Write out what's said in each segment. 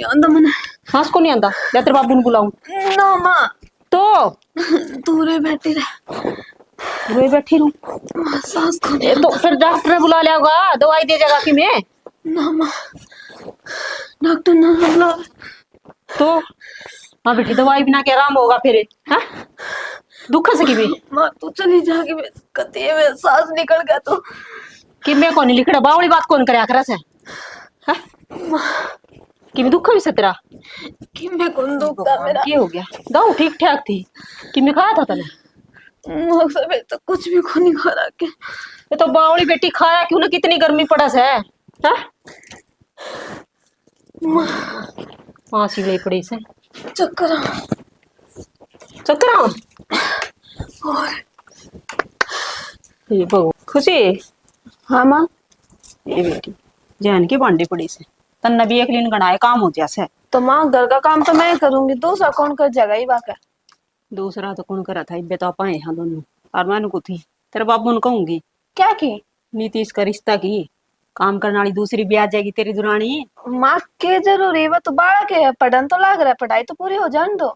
नहीं आंदा मने। सांस को नहीं आंदा या तेरे बाबू ने बुलाऊं? ना मां तो तू रे बैठी रहे। रोई बैठी रहूं? सांस को नहीं तो आंदा। फिर डॉक्टर बुला लिया होगा, दवाई दे जाएगा कि मैं? ना मां डॉक्टर ना बुला। तो हाँ बेटी, दवाई बिना के आराम होगा फिर? हाँ दुख से कि मैं मां तू चली जाके मैं कती है, मैं सांस निकल गया तो कि मैं कौन लिखड़ा बावली बात कौन करे आखरा से? हाँ कि मैं दुख भी से तेरा कि मैं कौन दुख था मेरा? की हो गया? दाऊ ठीक ठाक थी कि मैं खाया था तने? मौसम में तो कुछ भी को नहीं खा रहा के। ये तो बावली बेटी खाया क्यों ना, कितनी गर्मी पड़स है। हाँ फांसी ले पड़ी से चक्कर चक्कर और ये बहु खुशी। हाँ मां ये बेटी जान के बांडी पड़ी से तन्ना भी एक दिन गणाए काम हो जैसे। तो मां घर का काम तो मैं करूंगी, दूसरा कौन कर जाएगा? ये बात है। दूसरा तो कौन करा था, इब्बे तो आप आए हैं दोनों। और मैंने को थी तेरे बाबू ने कहूंगी क्या की नीतीश का रिश्ता की काम करने वाली दूसरी भी आ जाएगी तेरी दुरानी। माँ के जरूरी वो तो बाड़ा के है, पढ़न तो लग रहा है, पढ़ाई तो पूरी हो जाने दो।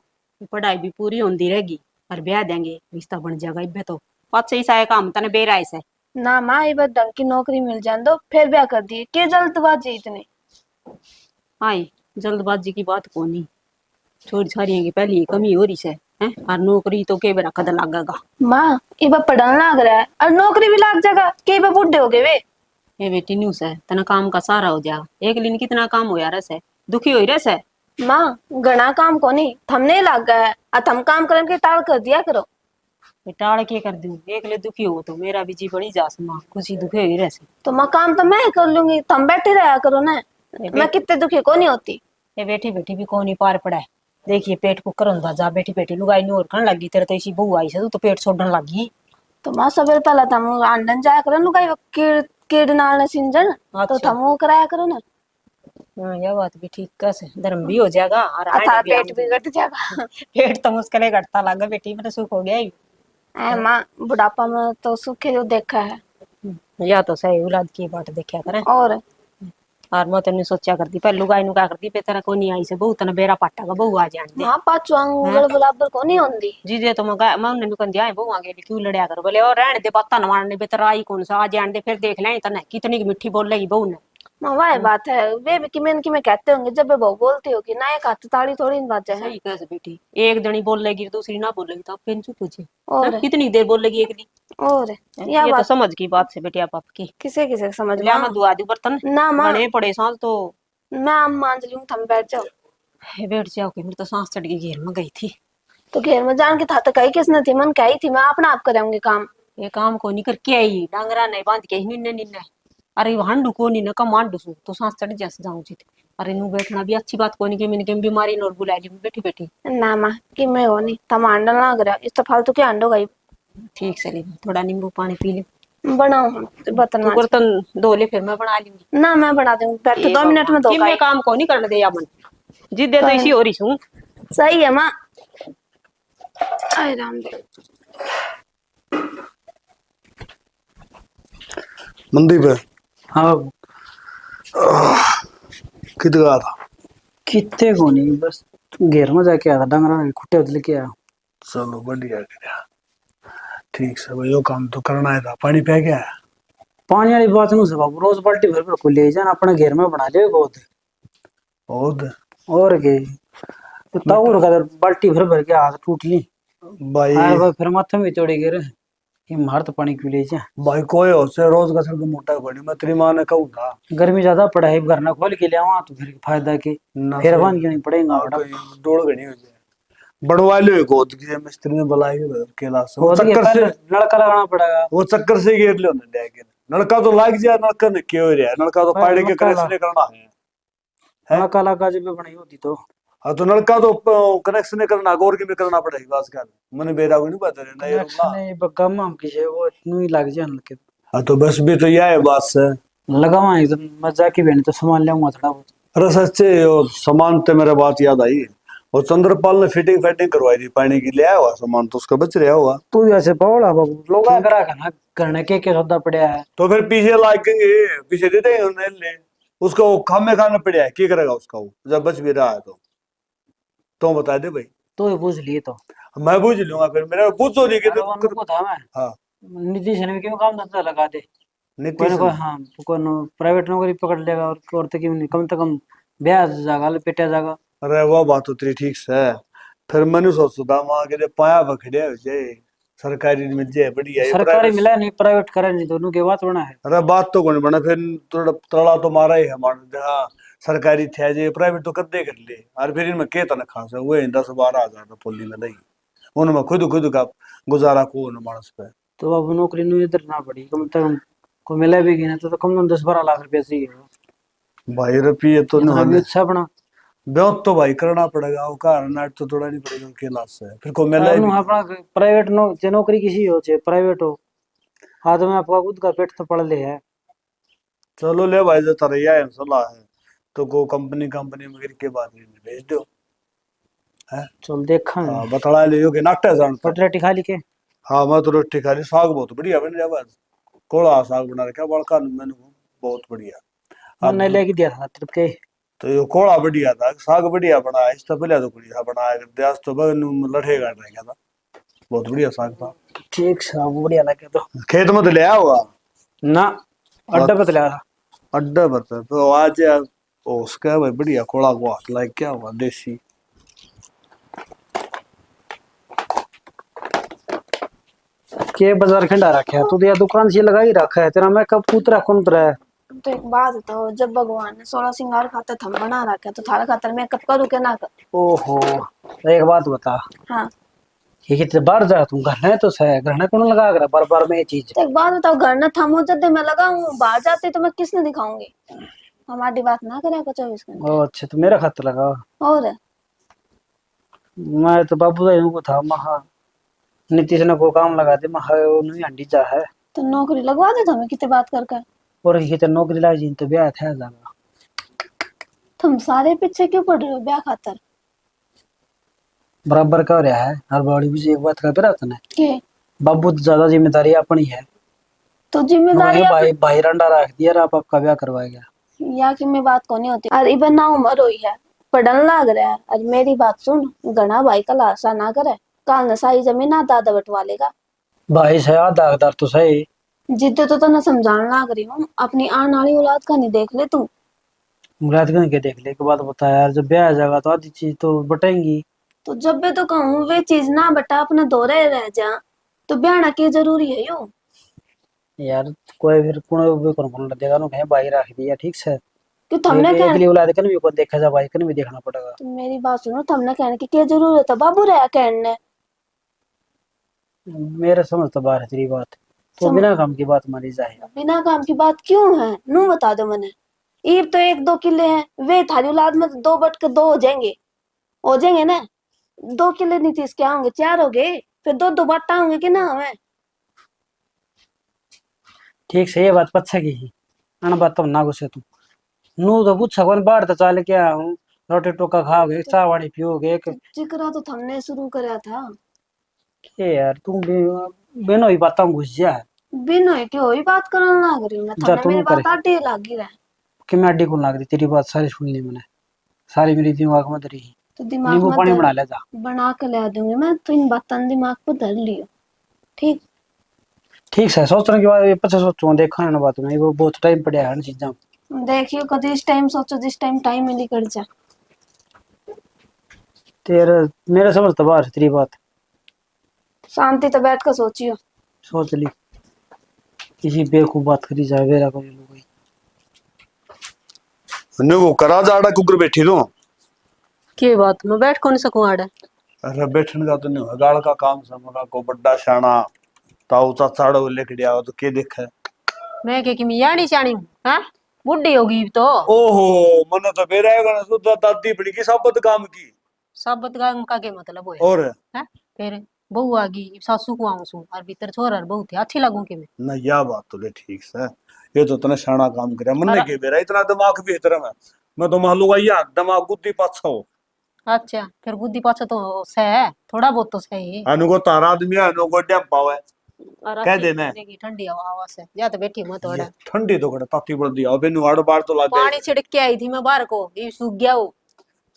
पढ़ाई भी पूरी होती रहेगी और ब्याह देंगे, रिश्ता बन जाएगा। इब्बे तो पाँच से ईसा काम तने बेराय से ना माँ ये बात ढंग की नौकरी मिल जाने दो फिर ब्याह कर दिए, के जल्दबाजी इतनी। आई जल्दबाजी की बात को नहीं, छोरी छारियों की पहली ही कमी हो रही है हैं, और नौकरी तो के बेरा कद लगेगा। माँ ये बात पढ़न लग रहा है और नौकरी भी लग जाएगा, के बात बुढ़े हो गए वे। ये बेटी न्यूज है तना काम का सारा हो जाएगा। एक दिन कितना काम हो यार से दुखी हो रहे से। माँ घना काम को नहीं थमने लग गया है, और थम काम करने के टाल कर दिया करो। टाड़ के कर दूं एक ले दुखी हो तो मेरा भी जी बड़ी जास माँ खुशी दुखी हो रहे से। तो माँ काम तो मैं ही कर लूंगी, तुम बैठे रहा करो ना। मैं कितने दुखी को नहीं होती। ये बैठी बैठी भी कौन ही पार पड़ा है। देखिए पेट को करंदा जा बैठी बैठी लुगाई नूर करने लगी, तेरे तो इसी बहू आई से तू तो पेट छोड़ने लगी। तो माँ सबसे पहले थम आंडन जाया करो ना, कहीं कीड़ नाल न सिंजन तो थम वो कराया करो ना। हाँ यह बात भी ठीक का से धर्म भी हो जाएगा और था पेट भी घट जाएगा। पेट तो मुश्किल घटता लगा बेटी, मेरा सुख हो गया ही। माँ बुढ़ापा में तो सुखे जो देखा है। या तो सही औलाद की बात देखा करे। और मैं तेने सोचा करती पर लुगाई नु क्या करती पे तेरा को नहीं आई से बहुत ना बेरा पाटा का बहु आ जान दे। हां पाचो अंगल बराबर को नहीं होंदी जी जे तो मैं उन्हें नुकन दिया है बहु आगे क्यों लड़या कर बोले और रहने दे बात ना मारने बे तेरा आई कौन सा आ जान दे फिर देख ले तने कितनी मीठी बोल लगी बहु ने। वाह बात है वे भी कि मैं कहते होंगे जब वे बहु बोलती होगी ना, एक हाथ ताड़ी थोड़ी ना बाजे है। सही कैसे बेटी एक जनी बोल लेगी दूसरी ना बोलेगी तो फिर चुप हो जाए और कितनी देर बोल लेगी एक दी। और ये तो समझ की बात से बेटी आप आपकी किसे किसे समझ में मैं दुआ दी बर्तन ना मां बड़े पड़े सांस तो मैं आम मान लूं थम बैठ जाओ। बैठ जाओ कि मेरी तो सांस चढ़ गई, घेर में गई थी। तो घेर में जान के था तो कही किसने थी, मन कही थी मैं अपना आप करूंगी काम। ये काम को नहीं करके आई डांगरा नहीं बांध के निन्ने निन्ने। अरे हांडू को नहीं ना कमांडू सु तो सांस चढ़ जैसे जाऊं जी। अरे नु बैठना भी अच्छी बात को नहीं कि मैंने बीमारी नोर बुला ली बैठी बैठी। ना मां कि मैं हो नहीं थम हांडल ना कर इस तो फालतू के हांडो गई। ठीक से थोड़ा नींबू पानी पी ले बनाओ बर्तन बर्तन धो ले फिर मैं बना लूंगी ना मैं बना दूंगी बैठो 2 मिनट में धो मैं काम को नहीं करने दे या मन जिद दे तो इसी हो रही हूं। सही है मां। आए राम दे मंदीप है। हाँ कित गया था? कितने को नहीं बस घेर में जाके आया था, डंगरा ने खुट्टे उधल के आया। चलो बढ़िया गया, ठीक से भाई। यो काम तो करना है था। पानी पे गया पानी वाली बात नहीं से बाबू, रोज बाल्टी भर भर को ले जाना अपने घेर में बना ले बहुत बहुत और के ताऊर का बाल्टी भर भर के हाथ टूट ली भाई। फिर माथे में चढ़े गिरे ये मार तो पानी क्यों ले जा भाई कोई हो से रोज का सर मोटा बनी। मैं तेरी माँ ने कहूँ था गर्मी ज्यादा पड़ा है, घर ना खोल के ले आवा तो फिर फायदा के फिर बांध के नहीं पड़ेगा। दौड़ घनी हो जाए बढ़वा लो गोद की मिस्त्री ने बुलाई केला से चक्कर से नलका लगाना पड़ेगा। वो चक्कर से गिर लो नलका तो लाग जाए। नलका ने क्यों रहा नलका तो पाड़ी के कनेक्शन करना है। नलका लगा जब बनाई होती तो हाँ तो नलका तो कनेक्शन करना गोर की भी करना पड़ेगी। बात कर मैंने बेरा को नहीं पता नहीं गम हम किसे वो नहीं लग जाए नलके। हाँ तो बस भी तो यह है बात से लगावा एकदम मजा की बहन तो सामान ले थोड़ा बहुत। अरे सच्चे सामान तो मेरे बात याद आई और चंद्रपाल ने फिटिंग फाइटिंग करवाई थी पानी की, ले आया हुआ सामान तो उसका बच रहा होगा। तू जैसे पौड़ा बाबू लोग करा करना करने के सौदा पड़ा है तो फिर पीछे लागेंगे पीछे दे देंगे उन्हें ले उसका वो खामे खाना पड़ा है, क्या करेगा उसका वो जब बच भी रहा है तो बता दे भाई। तो ही पूछ लिए तो। मैं पूछ लूंगा फिर, मेरा पूछो नहीं कि अरे वो को था मैं हाँ नीतीश ने भी क्यों काम धंधा लगा दे, कोई नीतीश ना कोई, ने। हाँ कोई प्राइवेट नौकरी पकड़ लेगा और तो क्यों नहीं, कम से कम ब्याज जाएगा लपेटा जाएगा। अरे वो बात तो तेरी ठीक है, फिर मैंने सोचता वहां के लिए पाया पकड़े हो जाए, सरकारी मिल जाए बढ़िया, ये सरकारी प्राइवेट। मिला नहीं, प्राइवेट करे नहीं, दोनों की बात बना है। अरे बात तो कौन बना फिर, थोड़ा तड़ा तो मारा ही है हमारे, हाँ सरकारी थे जे प्राइवेट तो कद्दे कर ले, और फिर इनमें के तन खास है वो 10-12 हजार तो पोली में नहीं, उनमें खुद खुद का गुजारा को न मानस पे। तो अब नौकरी नु इधर ना पड़ी, कम से कम को मिला भी कि ना तो कम से कम 10-12 लाख रुपया चाहिए। भाई रुपये तो इतना भी नहीं, अच्छा अपना ब्याह तो भाई करना पड़ेगा, वो कार नाट तो थोड़ा नहीं पड़ेगा के लाश है, फिर को मिला भी। अपना प्राइवेट नौकरी किसी हो चाहे प्राइवेट हो, हाथ में आपका खुद का पेट तो पड़ ले है। चलो ले भाई, जो तरैया है सलाह है तो को कंपनी कंपनी में गिर के बाद में भेज दो है। चल देखा हाँ बतला लियो के नाट्य जानता। रोटी खा ली के। हाँ मैं तो रोटी खा ली, साग बहुत बढ़िया बन जाए बस, कोड़ा साग बना रखा बड़का मैंने, बहुत बढ़िया। मन अब नहीं लेके दिया था ट्रिप के। तो ये कोड़ा बढ़िया था, साग बढ़िया बना, इस तो पहले तो बढ़िया बनाया करते, आज तो बगन लठे काट रह गया था, बहुत बढ़िया साग था। ठीक सा बढ़िया लगे तो। खेत में तो ले आया होगा ना अड्डा पे तो लिया था। अड्डा पर तो आज ओ उसका भाई बढ़िया कोड़ा को हाथ लाइक क्या हुआ देसी। के बाजार खंडा रखा है तू तो, या दुकान से लगा ही रखा है तेरा, मैं कब पुतरा कौन तरह है। तो एक बात बताओ, जब भगवान ने 16 सिंगार खातर थम बना रखा है तो थारा खातर मैं कब करूँ क्या ना कर। ओहो एक बात बता, हाँ ये कितने बार जा तू घर है तो सह घर ने कौन लगा कर बार बार में ये चीज। तो एक बात बताओ, घर न थम हो जाते मैं लगाऊं, बाहर जाते तो मैं किसने दिखाऊंगी। हमारी बात ना करे को 24 घंटे। ओ अच्छा तो मेरा खत लगा। और मैं तो बाबू भाई को था महा नीतीश ने को काम लगा दे महा वो नहीं हंडी जा है। तो नौकरी लगवा दे तो हमें कितने बात कर। और ये तो नौकरी ला जी तो ब्याह था जागा। तुम सारे पीछे क्यों पड़ रहे हो ब्याह खातर। बराबर का रहा है हर बाड़ी भी एक बात का बेरा तने के बाबू तो ज्यादा जिम्मेदारी अपनी है। तो जिम्मेदारी भाई भाई रंडा रख दिया आप आपका ब्याह करवाएगा। या कि मैं बात को नहीं होती, और इबन ना उम्र हुई है, पढ़न लाग रहा है, और मेरी बात सुन, घना भाई का लाशा ना करे, काल न सारी जमीन ना दादा बटवा लेगा। भाई से दागदार तो सही जिद्द तो ना समझाने लाग रही हूँ, अपनी आने वाली औलाद का नहीं देख ले तू। मुराद के देख ले के बात बता यार, जब ब्याह जाएगा तो आधी चीज तो बटेंगी। तो जब भी तो कहूँ वे चीज ना बटा अपने दोरे रह जा, तो ब्याह की जरूरी है यो। यार कोई फिर कोई कौन देगा नो कहीं भाई रख दिया ठीक से, कि तुमने अगली औलाद कन भी को देखा जा भाई कन भी देखना पड़ेगा। तो मेरी बात सुनो, तुमने कहने की क्या जरूरत है, बाबू रहा कहने। मेरे समझ तो बाहर है तेरी बात, तो बिना काम की बात मानी जाए। बिना काम की बात क्यों है, नू बता दो मैंने। ईब तो 1-2 किले हैं, वे थारी औलाद में 2 बट के 2 हो जाएंगे ना। 2 किले नीतीश क्या होंगे, 4 हो गए, फिर 2-2 बट्टा होंगे कि ना हमें। ठीक से ये बात पच्छा की ही अन बात तो ना गुस्से तू नू तो पूछा कौन बाहर तो चाल के हूँ, रोटी टोका खाओगे चाय वाड़ी पियोगे तो जिक्र तो हमने शुरू करा था। के यार तुम भी बेनो ही बातों में घुस जा है बिन होई की होई बात करने लग रही हूँ मैं, जा थमने तू मेरी करे बात आटे लगी रहा। कि मैं अड्डी को लाग रही तेरी बात सारी सुन ली मैंने, सारी मेरी दिमाग में धरी तो दिमाग नींबू में पानी बना ले जा। बना के ला दूंगी मैं, तो इन बातों दिमाग पर धर लियो। ठीक ठीक है सोचने के बाद पचा सोचूंगा देखा ना बात में वो बहुत टाइम पड़ा है चीजा। देखियो कभी इस टाइम सोचो जिस टाइम टाइम में निकल जा। तेरे मेरे समझ तो बाहर है तेरी बात, शांति तो बैठ कर सोचियो। सोच ली किसी बेवकूफ बात करी जाए वेरा कोई लोग ने वो करा जाड़ा कुकर बैठी तो के बात मैं बैठ कौन सकूं आड़े। अरे बैठने का तो नहीं होगा, गाड़ का काम समझा को बड्डा शाना ताऊ चाचाड़ो लेके दिया तो के देखे। मैं के कि मियाँ नहीं चाणी हूँ, हाँ बुढ़ी होगी तो। ओहो मन तो बेरा है ना, सुधा दादी बड़ी की साबत काम की साबत का के मतलब होए और है। फिर बहू आ गई सासू को आऊं सू और भीतर छोरा और बहू थे अच्छी लगूं के मैं। ना या बात तो ले ठीक है, ये तो तने शाना काम करे मन ने के बेरा इतना दिमाग भी इतना मैं तो मालूंगा या दिमाग बुद्धि पाछा हो। अच्छा फिर बुद्धि पाछा तो सह थोड़ा बहुत तो सही। अनुको तारा आदमी है अनुको डैम पावे और कह अच्छी देना लगेगी ठंडी हवा से या तो बैठी मत ये ओड़ा ठंडी तो कड़ा ताती बढ़ दिया अबे नुआड़ बार तो ला पानी दे छिड़क के आई थी मैं बाहर को ये सूख गया वो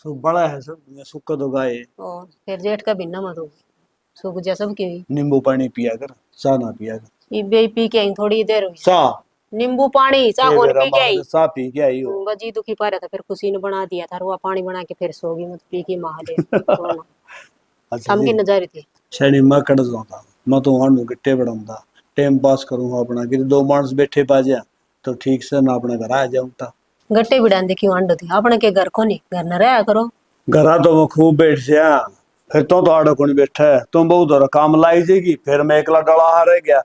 सो बड़ा है सब ये सुक्का तो गाय और फिर जेठ का भिन्ना मत हो सूख जा सब की नींबू पानी पिया कर चाह ना पिया कर ये बे पी के आई थोड़ी देर हुई चाह नींबू पानी चाह ये कौन मेरा पी के आई माँ चाह पी के आई हो बजी दुखी पा रहा था फिर खुशी ने बना दिया था रुआ पानी बना के फिर सोगी मत पी के महाले अच्छा थम की जी नजारी थी शनि मैं कट जाता मैं तो वहां गिट्टे बढ़ाऊंगा टाइम पास करूंगा अपना कि दो मानस बैठे पा जा तो ठीक से ना अपने घर आ जाऊं ता गट्टे भी डांदे क्यों आंडो थी अपने के घर को नहीं घर न रहा करो घरा तो मैं खूब बैठ जा फिर तो आड़ो कौन बैठा है तुम बहुत और काम लाई जाएगी फिर मैं एकला डला आ रह गया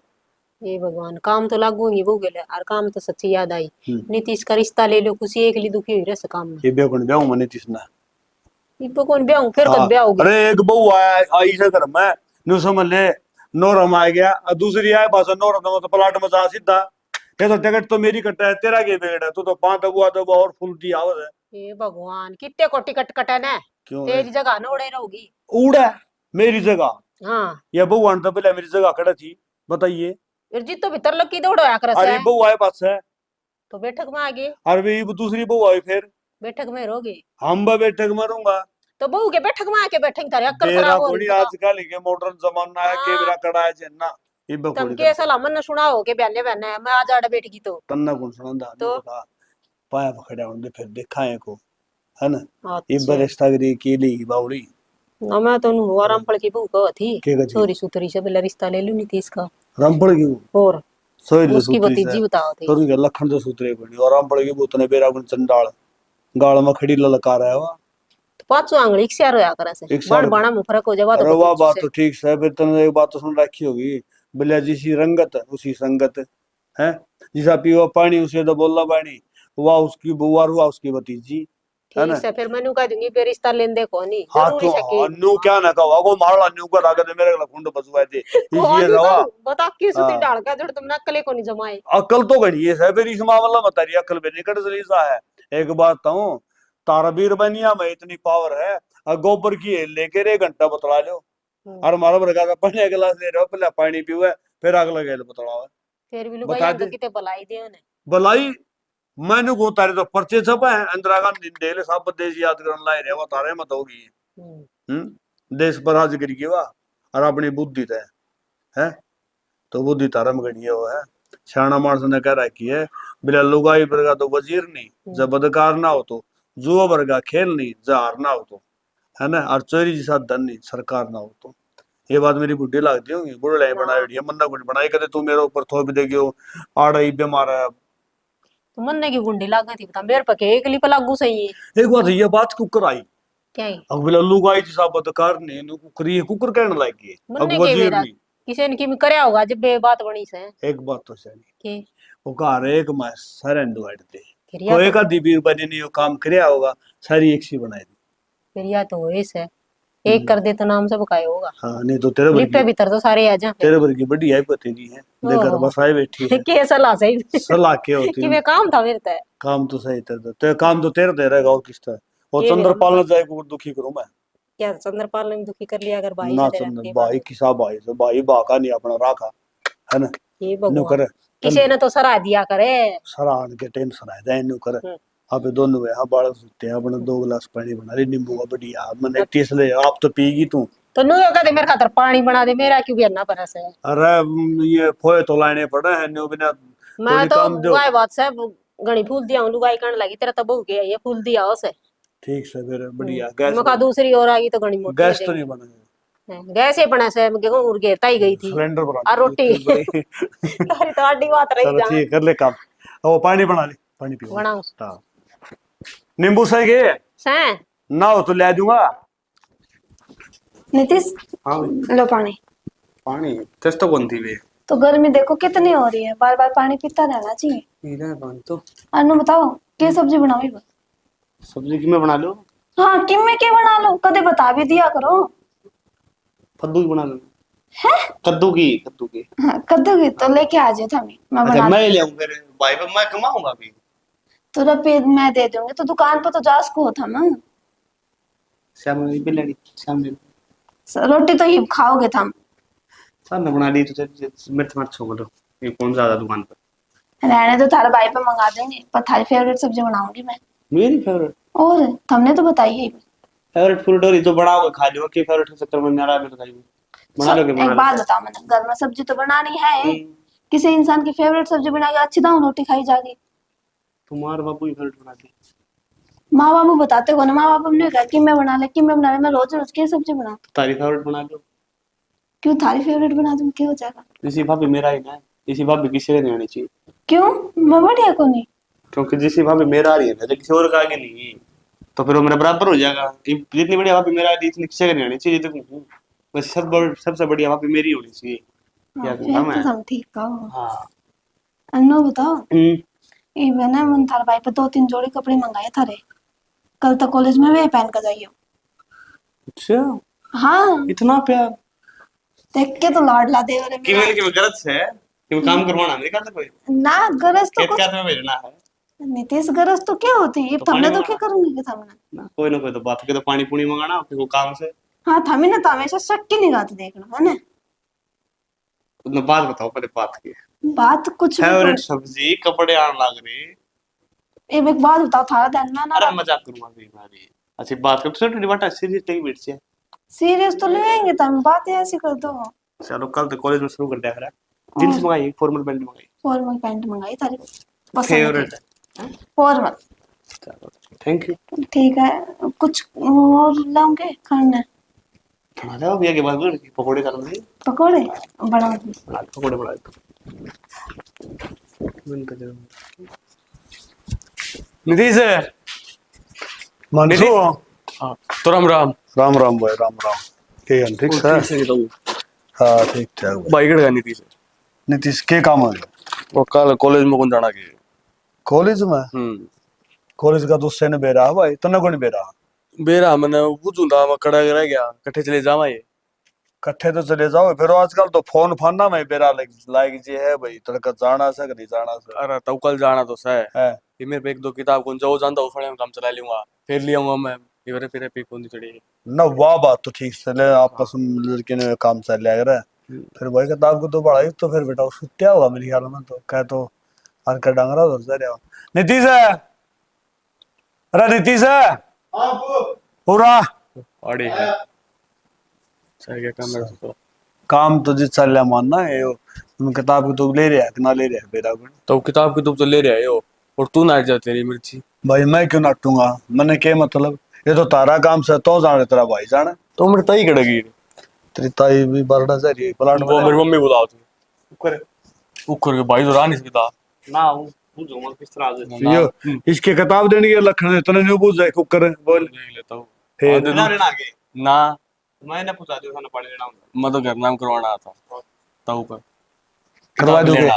ये भगवान काम तो लागू ही वो गेले और काम तो सच्ची याद आई हम्म। नीतीश का रिश्ता ले लो खुशी एक ली दुखी हुई रस काम में ये बेकुन ब्याह मने तिसना इब कौन ब्याह फिर हाँ कद ब्याह होगी अरे एक बहू आया आई से घर में नु समझ ले नौरम आ गया और दूसरी आए बस नौरम तो प्लाट में जा सीधा ये तो टिकट तो मेरी कटा है तेरा के बेगड़ है तू तो पांच दबुआ और फुल दी आवत है ये भगवान कितने को टिकट कटा ना क्यों है? तेज जगह न उड़े रहोगी उड़ा मेरी जगह हाँ या बहू आने तो पहले मेरी जगह खड़ा थी बताइए फिर जी तो भीतर लग की दौड़ो या कर अरे बहू आए पास है तो बैठक में आ गए अरे ये दूसरी बहू आई फिर बैठक में रहोगे हम बा बैठक मरूंगा तो बहू के बैठक में आके बैठेंगे तारे अक्कल बेरा खराब हो कोनी रही है आजकल के मॉडर्न जमाना है के हाँ। बेरा कड़ा है जन्ना ये तुम बकोड़ी के सलाह मन सुनाओ के बहने बहने मैं आज आड़ा बैठ गई तो तन्ना कौन सुनंदा तो? बता पाया पकड़ा उनने फिर देखा है को है ना ये अच्छा बरिश्ता करी के ली बावड़ी ना मैं तो नु आराम पड़ की बहू को थी के गजी छोरी सुतरी से पहले रिश्ता ले लूं नीतीश का रामपड़ की और सोई ले उसकी सूत्री भतीजी से बताओ थी तो के लखन तो सूत्रे कोनी और रामपड़ की बोतने बेरा गुन चंडाल गाल में खड़ी ललका रहा है वा तो पांचों आंगली एक शेर होया करे से एक बाण शेर। बाणा में फर्क हो जावा अरे तो वाह भतीजी बात से तो ठीक है फिर तुमने एक बात तो सुन रखी होगी बोले जिसी रंगत उसी संगत है जिसा पियो पानी उसे तो बोलना पानी हुआ उसकी बुआ हुआ उसकी भतीजी है ना ठीक है फिर मैंने कह दूंगी फिर रिश्ता लेन दे को नहीं हाँ जरूरी तो है कि अन्नू क्या ना कहो वो मारला अन्नू का रागा दे मेरे खुंड बसवाए थे इसलिए रवा बता की सुती हाँ। डाल का जोड़ तुमने अकले को नहीं जमाए अकल तो घड़ी है फिर इस मामला में तारी अकल भी निकट सलीसा है एक बात तो तारा बीर बनिया में इतनी पावर है और गोबर की लेके रे घंटा बतला लो और मारा बरगा का पानी गिलास ले रहे हो पहले पानी पीवे फिर अगला गेल बतलाओ फिर भी बता लुगाई दे। तो किते बलाई दे उन्हें भलाई मैंने को तारे तो पर्चे छपा है इंदिरा गांधी डेले सब देश याद करन लाए रे वो तारे मत होगी देश पर आज करी वाह और अपनी बुद्धि तय है तो बुद्धि तारम गणी वो है सियाणा मानस ने कह रखी है बिला लुगाई वर्गा तो वजीर नहीं जब बदकार ना हो तो जुआ वर्गा खेल नहीं जार ना हो तो है ना और चोरी जैसा धन नहीं सरकार ना हो तो ये बात मेरी बुढ़ी लगती होगी बुढ़े बनाई मन्ना कुछ बनाई कहते तू मेरे ऊपर थोप देगी आड़ा ही बीमार है तो मन्ने की गुंडी लागत थी बता मेरे पके एक लिप लागू सही है एक बात ये बात कुकर आई क्या है अब बिला लुगाई जैसा बदकार ने कुकरी कुकर कहने लगी अब मन्ने के वजीर मेरा नहीं किसी ने की करया होगा जब बे बात बनी से एक बात तो सही के वो कहा एक मास सारे दुआड़ते फिर या कोई एक आधी बीर बनी नहीं वो काम करया होगा सारी एक सी बनाई दी फिर या तो होए से एक कर दे तो नाम से बकाया होगा हाँ नहीं तो तेरे लिपे वर्गी भीतर तो सारे आ जा तेरे वर्गी बड़ी है पति नहीं है दे घर ओहो। बस आए बैठी है के सलाह सही सलाह के होती कि है मैं काम था मेरे तय काम तो सही तेरे काम तो तेरे दे रहेगा और किसका वो ये चंद्रपाल ने जाए को दुखी करूं मैं क्या चंद्रपाल ने दुखी कर लिया अगर भाई ना ने चंद्र रखी भाई किसा भाई से भाई बाका नहीं अपना राखा है ना ये नु भगवान करे किसी ने तो सराह दिया करे सराहन के टेंशन है जाए नु करे हम्म। आप दोनों वे हाँ बाल सुते हैं अपने 2 गिलास पानी बना ली नींबू का बढ़िया मैंने टेस्ट ले आप तो पीगी तू तो नु कहते मेरे खातर पानी बना दे मेरा क्यों बिना परस है अरे ये फोए तो लाने पड़े हैं न्यू बिना मैं थोड़ी तो काम दो गाय बात से गणी फूल दिया हूं लुगाई करने लगी तेरा तो बहू के ये फूल दिया उसे ठीक से फिर बढ़िया गैस मैं कहा दूसरी और आ गई तो गणी मोटी गैस तो नहीं बना गैस ही बना से गेहूं उड़ घेरता ही गई थी सिलेंडर बना और रोटी अरे तो आडी बात रही चलो जा ठीक कर ले काम वो पानी बना ले पानी पियो बनाऊं हाँ नींबू सही के से ना हो तो ले दूंगा नीतीश हाँ लो पानी पानी टेस्ट तो कौन थी वे तो गर्मी देखो कितनी हो रही है बार बार पानी पीता रहना चाहिए पीना पानी तो अनु बताओ क्या सब्जी बनावी बस सब्जी की मैं बना लो हाँ किम में क्या बना लो कदे बता भी दिया करो कद्दू की बना लो है कद्दू की हाँ, कद्दू की तो लेके आ जाओ थमी मैं अच्छा बना मैं ले आऊं फिर भाई पे मैं कमाऊंगा अभी तो रुपये मैं दे दूंगी तो दुकान पर तो जा सको था ना शाम में बिल्ली शाम में रोटी तो ये खाओगे थम सर ने बना ली तो मेरे तो मत छोड़ दो, ये कौन ज्यादा दुकान पर। रहने दो, थारे भाई पे मंगा देंगे, पर थारी फेवरेट सब्जी बनाऊंगी मैं। मेरी फेवरेट और तुमने तो बताई है। फेवरेट फूड और ये तो बनाओगे खा लो, की फेवरेट के चक्कर में नारा में बताइए, बना लोगे बना एक बात लो। बताओ, मैंने घर में सब्जी तो बनानी है, हम्म, किसी इंसान की फेवरेट सब्जी बना के अच्छी दाम रोटी खाई जाएगी। तुम्हारे बापू की फेवरेट बनाती। माँ बाबू बताते हो ना, माँ बाबू ने कहा कि मैं बना ले, कि मैं बना ले, मैं रोज रोज की सब्जी बना। तारी फेवरेट बना लो। क्यों थारी फेवरेट बना दूं, क्या हो जाएगा? इसी भाभी मेरा ही ना है, इसी भाभी किसी का नहीं आनी चाहिए। क्यों? मैं बढ़िया को नहीं? क्योंकि जिसी भाभी मेरा आ रही है ना, जो किसी और का आगे नहीं, तो फिर वो मेरे बराबर हो जाएगा। जितनी बढ़िया भाभी मेरा आ रही है, इतनी किसी का नहीं आनी चाहिए। देखो बस सबसे बढ़िया भाभी मेरी होनी चाहिए। क्या फिर कहूँगा तो मैं। तुम ठीक कहो। हाँ। अन्नो बताओ, हम्म, ये मैंने मन थारे भाई पे 2-3 जोड़ी कपड़े मंगाए थारे, कल तक कॉलेज में वे पहन कर जाइयो। अच्छा हाँ, इतना प्यार देख के तो लाडला दे रहे कि मेरा। मैंने कि गलत है कि मैं काम करवाना नहीं करता कोई ना गरज तो खेत कुछ, खात में भेजना है। नीतीश गरज तो क्या होती है, तो तुमने पानी तो क्या मंगाना करूंगी कि तुमने। ना कोई तो बात के तो पानी पुनी मंगाना फिर वो काम से। हाँ, थमी ने तो हमेशा शक की निगाह से देखना है ना। तो बात बताओ पहले बात की। बात कुछ भी फेवरेट कोई- सब्जी कपड़े आने लग रहे। एक बात बताओ, थारा ध्यान में ना अरे रहा। मजाक करूंगा भी मारी अच्छी बात कर छोटी बात सीरियस नहीं बैठ से। सीरियस तो लेंगे, तुम बात ऐसी कर दो। चलो कल तो कॉलेज में शुरू कर दिया जींस मंगाई फॉर्मल पैंट मंगाई फॉर्मल पैंट मंगाई थारी पसंद फेवरेट की। फॉर्मल। चलो थैंक यू। ठीक है, कुछ और लाऊंगे खाना? बना जाओ भैया के बाद बोल पकोड़े कर दे। पकोड़े बना दूं? पकोड़े बना दो। नीतीश है मानसू हाँ तो राम राम राम राम भाई राम राम। ठीक है। हाँ ठीक ठाक भाई। बाइक का नीतीश है नीतीश के काम है? वो कल कॉलेज में कौन जाना के कॉलेज में? कॉलेज का दूसरे ने बेरा है भाई, तने कौन बेरा? बेरा मैंने बुझूंगा मैं कड़ा रह गया कट्ठे चले जावा ये कट्ठे तो चले जाओ, फिर आजकल तो फोन फाना में बेरा लाइक जी है भाई, तड़का जाना से नहीं जाना से अरे तो कल जाना तो सह है। ये मेरे पे एक दो किताब कौन जो जानता हूँ फड़े में काम चला लूंगा फिर ले आऊंगा मैं ये फिर पे कौन चढ़ी न वाह बात तो ठीक से ले, आपस में लड़के ने काम चल रहा है। फिर भाई किताब को तो पढ़ाई तो फिर बेटा उसको क्या हुआ मेरे ख्याल में, तो कह तो हर का डांगरा उधर से रहा। नीतीश है, अरे नीतीश है पूरा अड़े है सही क्या काम है तो काम तो जिस चल रहा मानना है यो, तुम किताब की तो ले रहा है कि ना ले रहा है बेटा को? तो किताब की तुम तो ले रहे हो और तू ना जा तेरी मिर्ची भाई मैं क्यों नाटूंगा, मैंने क्या मतलब, ये तो तारा काम से तो जाने तेरा भाई जाने। तो मेरे तई कड़गी तेरी ताई भी बरड़ा से रही प्लाट वो मेरी मम्मी बुलाओ तू करे उखर के भाई तो रानी से किताब ना वो बुझो मत किस तरह से यो इसके किताब देने के लखन तने नहीं पूछ जाए कुकर बोल देख लेता हूँ फिर ना लेना आगे ना मैंने पूछा दिया था पानी लेना होता मैं तो घर नाम करवाना आता ताऊ का करवा दोगे?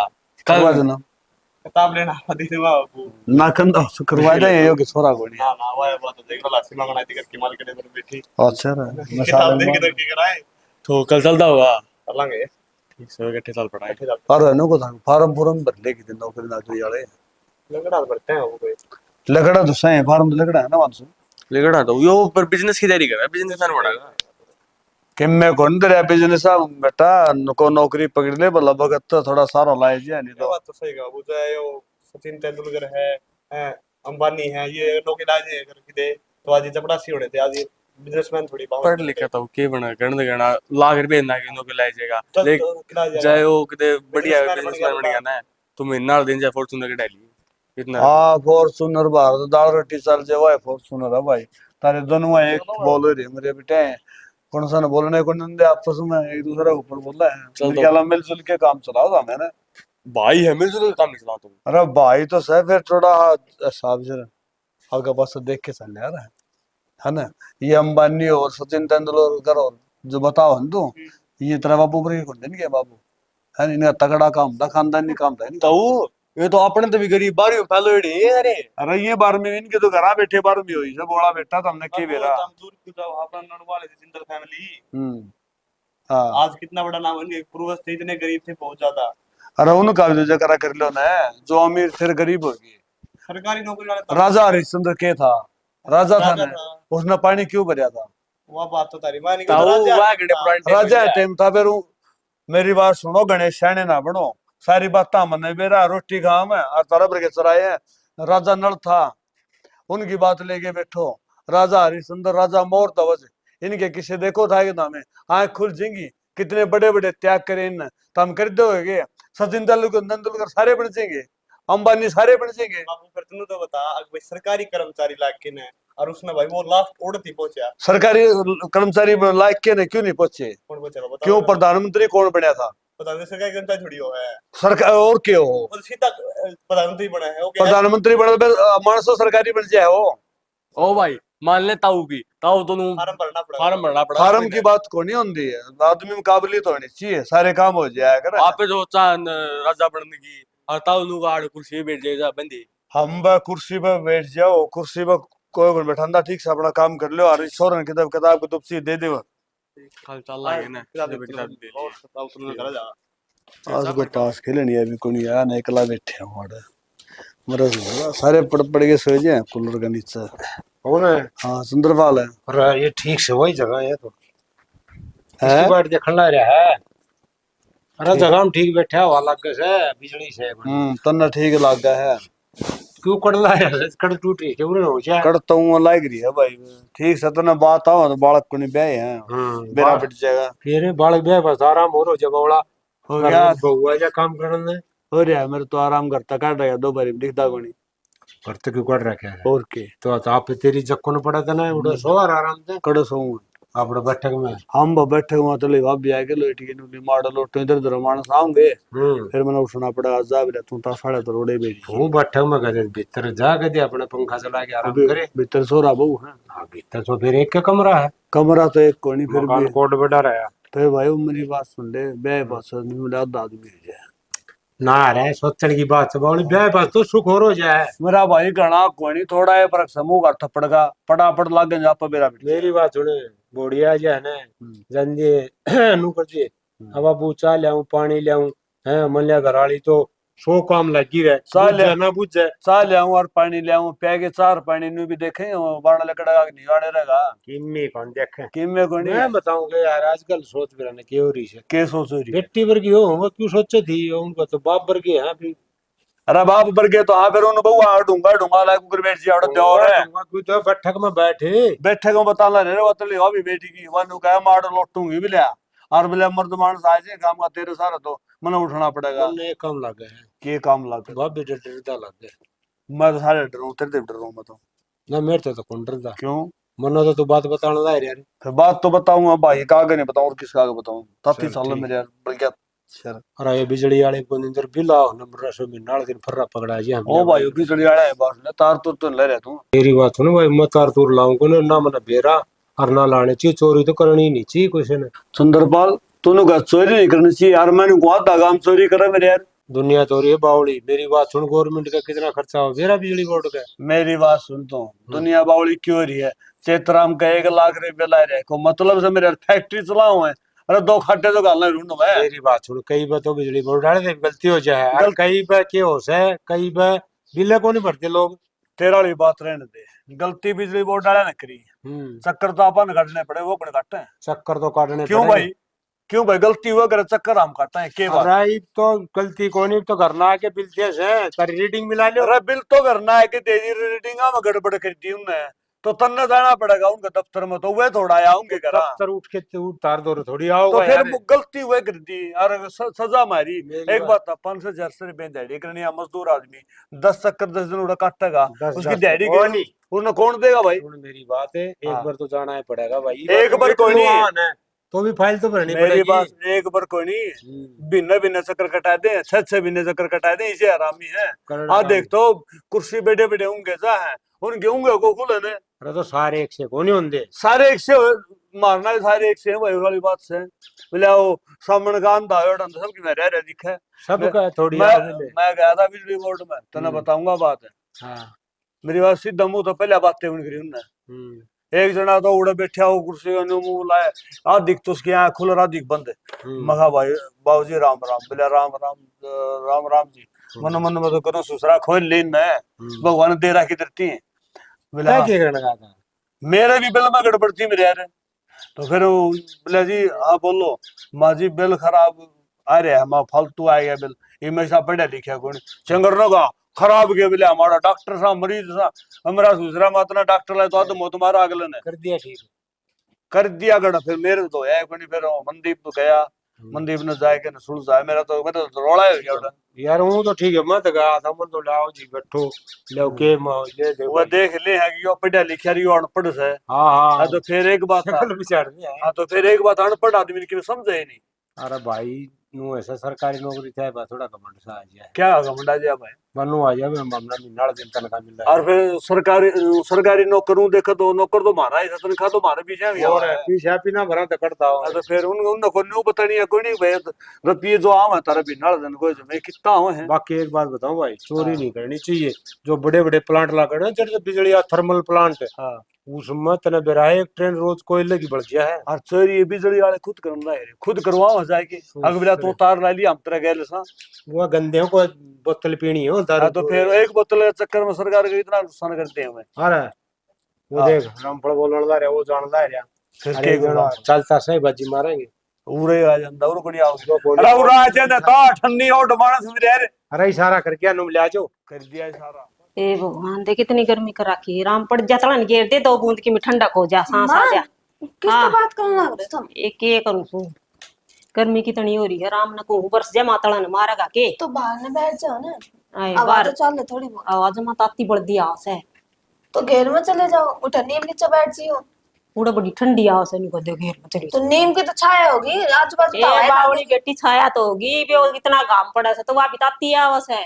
करवा कल देना किताब लेना दी थी बाबू ना कंदा करवा दे यो कि छोरा को नहीं। ना ना वो है बात देख लो सीमा बनाई थी करके माल के पर बैठी अच्छा रे किताब मसाले देख के तो की कराए तो कल चलता होगा चलेंगे ठीक से इकट्ठे साल पढ़ाए पर नो को फार्म फॉर्म भर ले कि नौकरी ना जो याले लगड़ा बढ़ते हैं वो कोई लगड़ा तो सही फार्म तो लगड़ा है ना मानसू लेकिन तो यो पर बिजनेस की तैयारी कर रहा है बिजनेस मैन बढ़ाएगा कि मैं कौन तेरे बिजनेस बेटा को नौकरी पकड़ ले भला भगत तो थोड़ा सारा लाए जी नहीं ये तो बात तो सही कहा वो जो है वो सचिन तेंदुलकर है अंबानी है ये नौकरी लाए करके दे तो आज ये चपड़ासी होने थे आज ये बिजनेसमैन थोड़ी पावर पढ़ लिखा तो के बना गण गणा लाख रुपए ना के नौकरी लाई जाएगा देख किला जाए वो किते बढ़िया Businessman बिजनेसमैन बन बन गया ना तुम इन्ना दिन जाए फॉर्च्यूनर के डाली इतना हाँ फॉर्चूनर बाहर तो दाल रोटी चल जाए है फॉर्चूनर है भाई तारे दोनों एक बोल रहे मेरे बेटे कौन सा ना बोलने को नंदे आपस में एक दूसरे के ऊपर बोल रहे हैं चल मेरे तो। ख्याल में मिलजुल के काम चलाओ था मैंने। भाई है मिलजुल के काम नहीं चला तुम अरे भाई तो सह फिर थोड़ा साहब जरा आगे पास देख के चल यार है ना, ये अंबानी और सचिन तेंदुलकर और जो बताओ हम तो ये तेरा बाबू पर कौन दिन के बाबू है इनका तगड़ा काम था खानदानी काम था इनका। तो ये तो अपने तो भी गरीब बारी में फैलो ये अरे अरे ये 12वीं इनके तो घर बैठे 12वीं हुई जब बोला बेटा तो हमने के बेरा। हम दूर की जाओ अपना नड़वाले थे जिंदल फैमिली हाँ आज कितना बड़ा नाम है पूर्वज थे इतने गरीब थे बहुत ज्यादा अरे उनका भी तो जकरा कर लो ना, जो अमीर थे गरीब हो गए। सरकारी नौकरी वाले राजा हरिश्चंद्र के था, राजा था राजा ना, था। उसने पानी क्यों भरया था? वो बात तो तारी मानी ताऊ वाह गड़े पुराने राजा टाइम था फिर मेरी बात सुनो, गणेश सैने ना बनो। सारी बात मन मेरा रोटी खाम है और तरफ के चराए है। राजा नल था, उनकी बात लेके बैठो। राजा हरिश्चंद्र, राजा मोर ध्वज, इनके किसे देखो था कि नामे आंख खुल जाएंगी। कितने बड़े बड़े त्याग करे इन, तो हम कर दोगे। सचिन तेंदुलकर सारे बन जाएंगे, अंबानी सारे बन जाएंगे। बाबू फिर तू तो बता, अगर भाई सरकारी कर्मचारी लाग के ने और उसने भाई वो लास्ट उड़ती पहुंचा, सरकारी कर्मचारी लायक के ने क्यों नहीं पहुंचे? कौन बचा बता? क्यों? प्रधानमंत्री कौन बनया था? पता नहीं सरकारी कर्मचारी थोड़ी हो है, सरकार और क्यों हो? वो तो सीधा प्रधानमंत्री बना है। ओके, प्रधानमंत्री बन मानसो सरकारी बन जाए हो। ओ भाई मान ले ताऊ की, ताऊ तो नू फार्म भरना पड़ा, फार्म भरना पड़ा। फार्म की बात को नहीं होती है, आदमी में काबिलियत होनी चाहिए, सारे काम हो जाया कर। आप जो चाह राजा बनने की और ताऊ नू गाड़ कुर्सी पे बैठ जाएगा बंदी। हम बा कुर्सी पे बैठ जाओ, कुर्सी पे कोई को बैठांदा, ठीक से अपना काम कर लो। और ईश्वर किताब किताब को तुपसी दे दे। कल चल लागे ना किताब किताब किताब ले और ताऊ तुमने करा जा। आज को ताश खेलनी अभी को नहीं आया, ना एकला बैठे हैं हमारे। मेरा सारे पड़ पड़ के सो जाए कूलर के नीचे। कौन है? हाँ, सुंदरपाल है। अरे ये ठीक से वही जगह है तो है? इसकी बात देखने लग रहा है। अरे जगह में ठीक बैठा हुआ लग से बिजली से तन्ना ठीक लग गया है। क्यों कड़ ला है? कड़ टूट रही है हो जाए करता हूँ लाग रही है भाई, ठीक से तन्ना बात आओ तो बालक को नहीं ब्याह है, बेरा बैठ जाएगा। फिर बालक ब्याह बस आराम हो रो जगह हो गया, बहुआ जा काम करने हो रहा है। मेरे तो आराम करता काट रहा दो बारी दिखता को नहीं। करते क्यों कर रखा है? और के तो आप तेरी जक्को न पड़ा था ना उड़ा सो आराम से कड़ो सोऊं अपने बैठक में। हम बैठे हुआ तो ले भाभी आके लो ठीक है मार लोटो इधर उधर मानस आऊंगे। फिर मैंने उठना पड़ा, जा भी तू ता साढ़े तो रोड़े बेरी हूँ बैठक में कहते भीतर जा के दे अपने पंखा चला के आराम करे। भीतर सो रहा बहू है। हाँ भीतर तो फिर एक का कमरा है, कमरा तो एक को नहीं, फिर मकान भी कोट बेटा रहा तो भाई मेरी बात सुन ले, बे बस नहीं मिला आदमी हो जाए ना रहे सोचने की बात से बोली ब्याह बस तो सुख हो जाए। मेरा भाई घना कोई नहीं, थोड़ा है पर समूह का थप्पड़ का पटापट लाग गया आप मेरा मेरी बात सुने, बोड़िया जो है ना जंजे नु कर दिए हवा पूछा लियाऊं पानी लियाऊं है मन लिया घराली तो 100 काम लगी रहे साल ना बुझे चा लियाऊं और पानी लियाऊं पै के चार पानी नु भी देखे बाड़ा लकड़ा का निगाड़े रहेगा किम्मी कौन देखे। किम को नहीं मैं बताऊंगा यार आजकल सोच भी रहने की हो रही है के सोच रही। बेटी वर्गी हो वो क्यों सोचे थी उनको तो बाप वर्गी है अभी। अरे बाप पर के तो हाँ फिर उन बहुआ ढूंगा ढूंगा लाग कर बैठ जी और देवर है क्यों तो बैठक में बैठे बैठे को बताला रे वो तो ले अभी बेटी की वनु का मार लोटूंगी भी लिया और बोले मर्द मानस आज काम का तेरे सारा तो मने उठना पड़ेगा। उन्हें काम लगे है के काम लग बाप भी डरता लगे। मैं तो सारे डरूं तेरे डरूं मैं तो ना मेरे तो कौन डरता क्यों? मनो तो तू बात बताने ला यार। फिर बात तो बताऊंगा भाई, कागे नहीं बताऊं और किसका आगे बताऊं? 33 साल ठीक। मेरे यार बल्कि सर अरे ये बिजली वाले को निंदर बिला नंबर रसो में नाल दिन फर्रा पकड़ा जी हम ओ भाई बिजली वाला है बस ने तार तो ले रहा तू। तेरी बात सुनो भाई मैं तार तूर लाऊं को ना मना बेरा और ना लाने चाहिए चोरी तो करनी नहीं चाहिए कुछ ने। सुंदरपाल तूने का चोरी नहीं करनी चाहिए यार, मैंने को आधा काम चोरी करा मेरे यार। दुनिया चोरी है बावली। मेरी बात सुन गवर्नमेंट का कितना खर्चा हो मेरा बिजली बोर्ड का। मेरी बात सुन तो दुनिया बावली क्यों रही है? चेतराम का 1 लाख रुपया ला रहे को मतलब से मेरे फैक्ट्री चलाऊ है। अरे 2 खड्डे तो गालना ढूंढो मैं। मेरी बात सुन कई बार तो बिजली बोर्ड डाले गलती हो जाए और कई बार क्या हो से कई बार बिल को नहीं भरते लोग। तेरा वाली बात रहने दे, गलती बिजली बोर्ड वाला ने करी, चक्कर तो अपन काटने पड़े वो कौन काटते हैं? चक्कर तो काटने क्यों भाई? क्यों भाई गलती हुआ करे चक्कर हम काटते हैं के बात? अरे तो गलती को नहीं तो करना है कि बिल से तारी रीडिंग मिला लो। अरे बिल तो करना है कि तेजी रीडिंग में गड़बड़ कर दी उनने तो तन्ने जाना पड़ेगा उनके दफ्तर में, तो वे थोड़ा आऊंगे करा दफ्तर उठ के उतार दो थोड़ी आओ तो फिर गलती हुए कर दी और सजा मारी। मेरी एक बात 500 रुपये दिहाड़ी करनी है, मजदूर आदमी 10 चक्कर 10 दिन उड़ा काटेगा उसकी दिहाड़ी उन्हें कौन देगा भाई? मेरी बात है एक बार तो जाना ही पड़ेगा भाई। एक बार कोई नहीं तो भी फाइल तो भरनी मेरी पड़ेगी। बात एक बार कोई नहीं, भिन्न भिन्न चक्कर कटा दे, 6 भिन्न चक्कर कटा दे, इसे आरामी है। हाँ देख तो कुर्सी बैठे बैठे होंगे जा है उनके होंगे को खुले ने। अरे तो सारे एक से कौन होंगे? सारे एक से मारना है, सारे एक से है भाई वाली बात से बोले वो सामने का अंधा है सबकी मैं रह दिखा सबका थोड़ी मैं गया था बिजली बोर्ड में तो बताऊंगा बात है। हाँ मेरी बात सीधा मुंह तो पहले बातें करी उनने। एक जना तो उड़े बैठा हो कुर्सी मुंह लाए आधिक तो उसकी आँख खुल रहा दिख बंद। मखा भाई बाबूजी राम राम बोले राम राम राम राम जी मन मन में तो करो सुसरा खोल लेना है भगवान दे रखी धरती है बोले मेरे भी बिल में गड़बड़ थी मेरे यार। तो फिर बोले जी हाँ बोलो माँ जी बिल खराब अरे हम फालतू आ गया बिल हमेशा पढ़ा लिखा कौन चंगर न का खराब के बिले हमारा डॉक्टर सा मरीज सा हमारा दूसरा मातना डॉक्टर लाए तो मो तुम्हारा अगले ने कर दिया ठीक। कर दिया गड़ा फिर मेरे तो है कोनी फिर वो मनदीप तो गया मनदीप ने जाए के न सुलझाया मेरा तो रोला हो गया उड़ा यार वो तो ठीक है मत गा था मन तो लाओ जी बैठो लो के ले दे वो देख ले है कि वो पढ़ा लिखा रही अनपढ़ से हाँ हाँ हाँ तो फिर एक बात था शक्ल विचार नहीं है। हाँ तो फिर एक बात अनपढ़ आदमी की समझे ही नहीं अरे भाई नु ऐसा सरकारी नौकरी चाहे बा थोड़ा घमंड सा आ जाए क्या होगा मुंडा जी भाई मनु आ जाए हम अपना मिनाल दिन तनखा मिल रहा और फिर सरकारी नौकरों देखो तो नौकर तो मारा है तनखा तो मारे पीछे भी है और है पीछे पीना भरा तो करता हाँ, हो तो फिर उनको न्यू बतानी है कोई नहीं भाई रुपये जो आम है तारा भी नड़ दिन कोई मैं कितना हो है बाकी एक बात बताऊं भाई चोरी नहीं करनी चाहिए जो बड़े बड़े प्लांट लगा ना जैसे बिजली या थर्मल प्लांट हाँ उसमें तने बेरा एक ट्रेन रोज कोयले की बढ़ गया है। और चोरी ये बिजली वाले खुद करना है खुद करवाओ जाए के अगला तो तार ला लिया हम तेरा गैल सा वो गंदे को बोतल पीनी है दारू हाँ, तो फिर एक बोतल के चक्कर में सरकार का इतना नुकसान करते हैं हमें अरे वो हाँ। देख रामफल बोलने रहा वो जानता है फिर अरे के जना चलता सही बाजी मारेंगे उरे आ जांदा और कोनी आओ वो बोले, अरे उरा आ जांदा ता ठन्नी और डमाना समझ रे अरे इशारा करके नुम ले जाओ कर दिया सारा ए भगवान दे कितनी गर्मी कर रखी है राम पड़ जा तड़न घेर दे 2 बूंद की में ठंडक हो जा सांस आ जा किससे हाँ। बात करने लग रहे तुम? एक करूं सु गर्मी कितनी हो रही है राम न को बरस जा मातड़न मारेगा के तो बाहर में बैठ जाओ ना आए आवाज बार तो चल थोड़ी बहुत आवाज में ताती बढ़ दी आस है तो घेर में चले जाओ उठा नीम नीचे बैठ जियो पूरा बड़ी ठंडी आस है निको दे घेर में चली तो नीम की तो छाया होगी आजू बाजू ए तो हवा बावड़ी लगेगी। बेटी छाया तो होगी बे वो इतना घाम पड़ा से तो वहां भी ताती आवास है